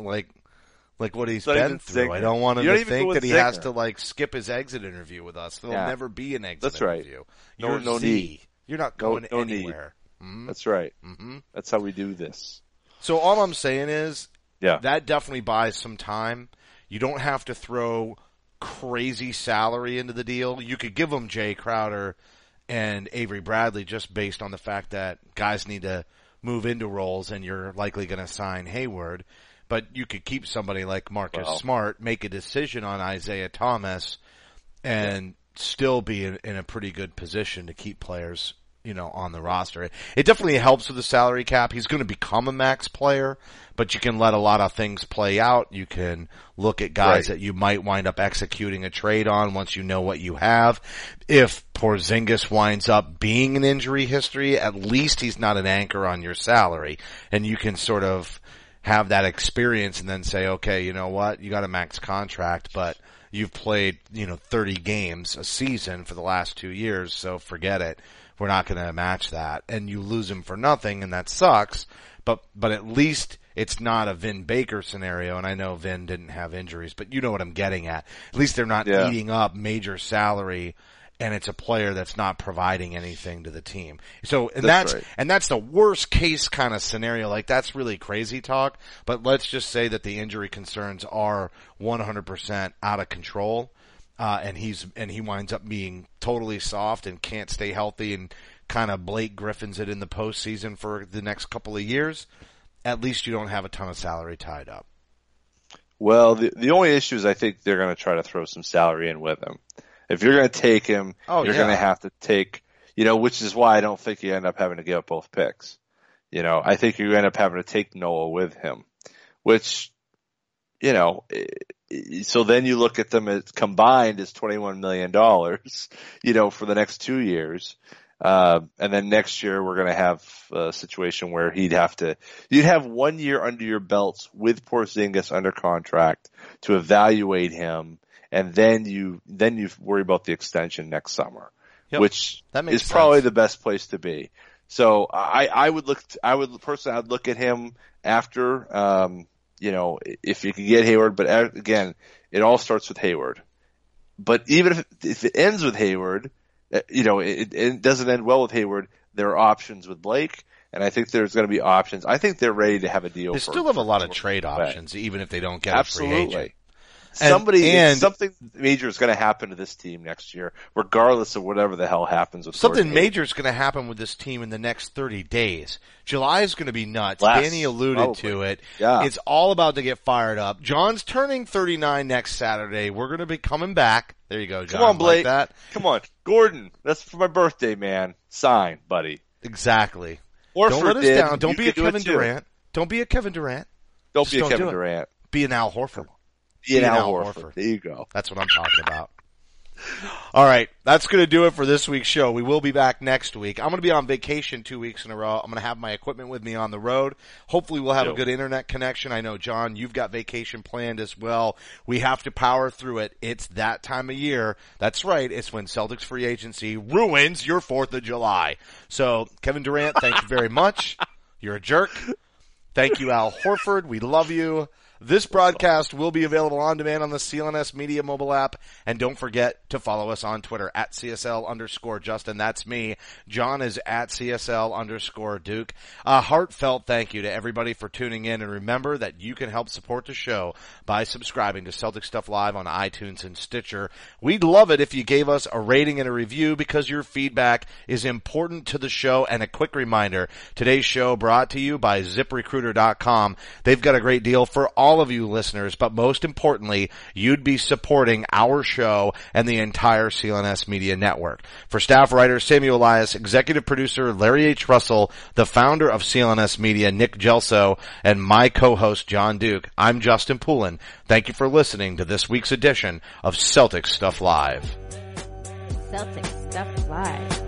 what he's been through. I don't want him to think that he has to skip his exit interview with us. There'll never be an exit interview. You're no Z. Need. You're not going anywhere. Mm-hmm. That's right. Mm-hmm. That's how we do this. So all I'm saying is, that definitely buys some time. You don't have to throw crazy salary into the deal. You could give them Jay Crowder and Avery Bradley just based on the fact that guys need to move into roles, and you're likely going to sign Hayward. But you could keep somebody like Marcus Smart, make a decision on Isaiah Thomas, and still be in a pretty good position to keep players on the roster. It definitely helps with the salary cap. He's going to become a max player, but you can let a lot of things play out. You can look at guys that you might wind up executing a trade on once you know what you have. If Porzingis winds up being an injury history, at least he's not an anchor on your salary, and you can sort of have that experience and then say, okay, you know what? You got a max contract, but you've played, 30 games a season for the last 2 years, so forget it. We're not going to match that. And you lose him for nothing, and that sucks. But at least it's not a Vin Baker scenario, and I know Vin didn't have injuries, but you know what I'm getting at. At least they're not eating up major salary, and it's a player that's not providing anything to the team. So, and that's the worst case kind of scenario. Like, that's really crazy talk, but let's just say that the injury concerns are 100% out of control. And he winds up being totally soft and can't stay healthy and kind of Blake Griffins it in the postseason for the next couple of years. At least you don't have a ton of salary tied up. Well, the only issue is I think they're going to try to throw some salary in with him. If you're going to take him, you're going to have to take, which is why I don't think you end up having to give up both picks. I think you end up having to take Noah with him, which, so then you look at them as combined as $21 million, for the next 2 years. And then next year we're going to have a situation where you'd have 1 year under your belts with Porzingis under contract to evaluate him. And then you worry about the extension next summer, which is probably the best place to be. So I'd look at him after, if you can get Hayward, but again, it all starts with Hayward. But even if it ends with Hayward, it doesn't end well with Hayward, there are options with Blake, and I think there's going to be options. I think they're ready to have a deal. They still have a lot of trade options, even if they don't get a free agent. Something major is going to happen to this team next year, regardless of whatever the hell happens with something major is going to happen with this team in the next 30 days. July is going to be nuts. Danny alluded to it. Yeah. It's all about to get fired up. John's turning 39 next Saturday. We're going to be coming back. There you go, John. Come on, Blake. Like that. Come on, Gordon. That's for my birthday, man. Sign, buddy. Exactly. Don't let us down. Don't be a Kevin Durant. Don't be a Kevin Durant. Don't be a Kevin Durant. Be an Al Horford. Be an Al Horford. There you go. That's what I'm talking about. All right. That's going to do it for this week's show. We will be back next week. I'm going to be on vacation 2 weeks in a row. I'm going to have my equipment with me on the road. Hopefully we'll have a good internet connection. I know, John, you've got vacation planned as well. We have to power through it. It's that time of year. That's right. It's when Celtics free agency ruins your 4th of July. So, Kevin Durant, thank you very much. You're a jerk. Thank you, Al Horford. We love you. This broadcast will be available on demand on the CLNS Media mobile app. And don't forget to follow us on Twitter at CSL_Justin. That's me. John is at CSL_Duke. A heartfelt thank you to everybody for tuning in. And remember that you can help support the show by subscribing to Celtic Stuff Live on iTunes and Stitcher. We'd love it if you gave us a rating and a review because your feedback is important to the show. And a quick reminder, today's show brought to you by ZipRecruiter.com. They've got a great deal for all of you listeners, but most importantly, you'd be supporting our show and the entire CLNS Media Network. For staff writer Samuel Elias, executive producer Larry H. Russell, the founder of CLNS Media, Nick Gelso, and my co-host John Duke, I'm Justin Poulin. Thank you for listening to this week's edition of Celtic Stuff Live. Celtic Stuff Live.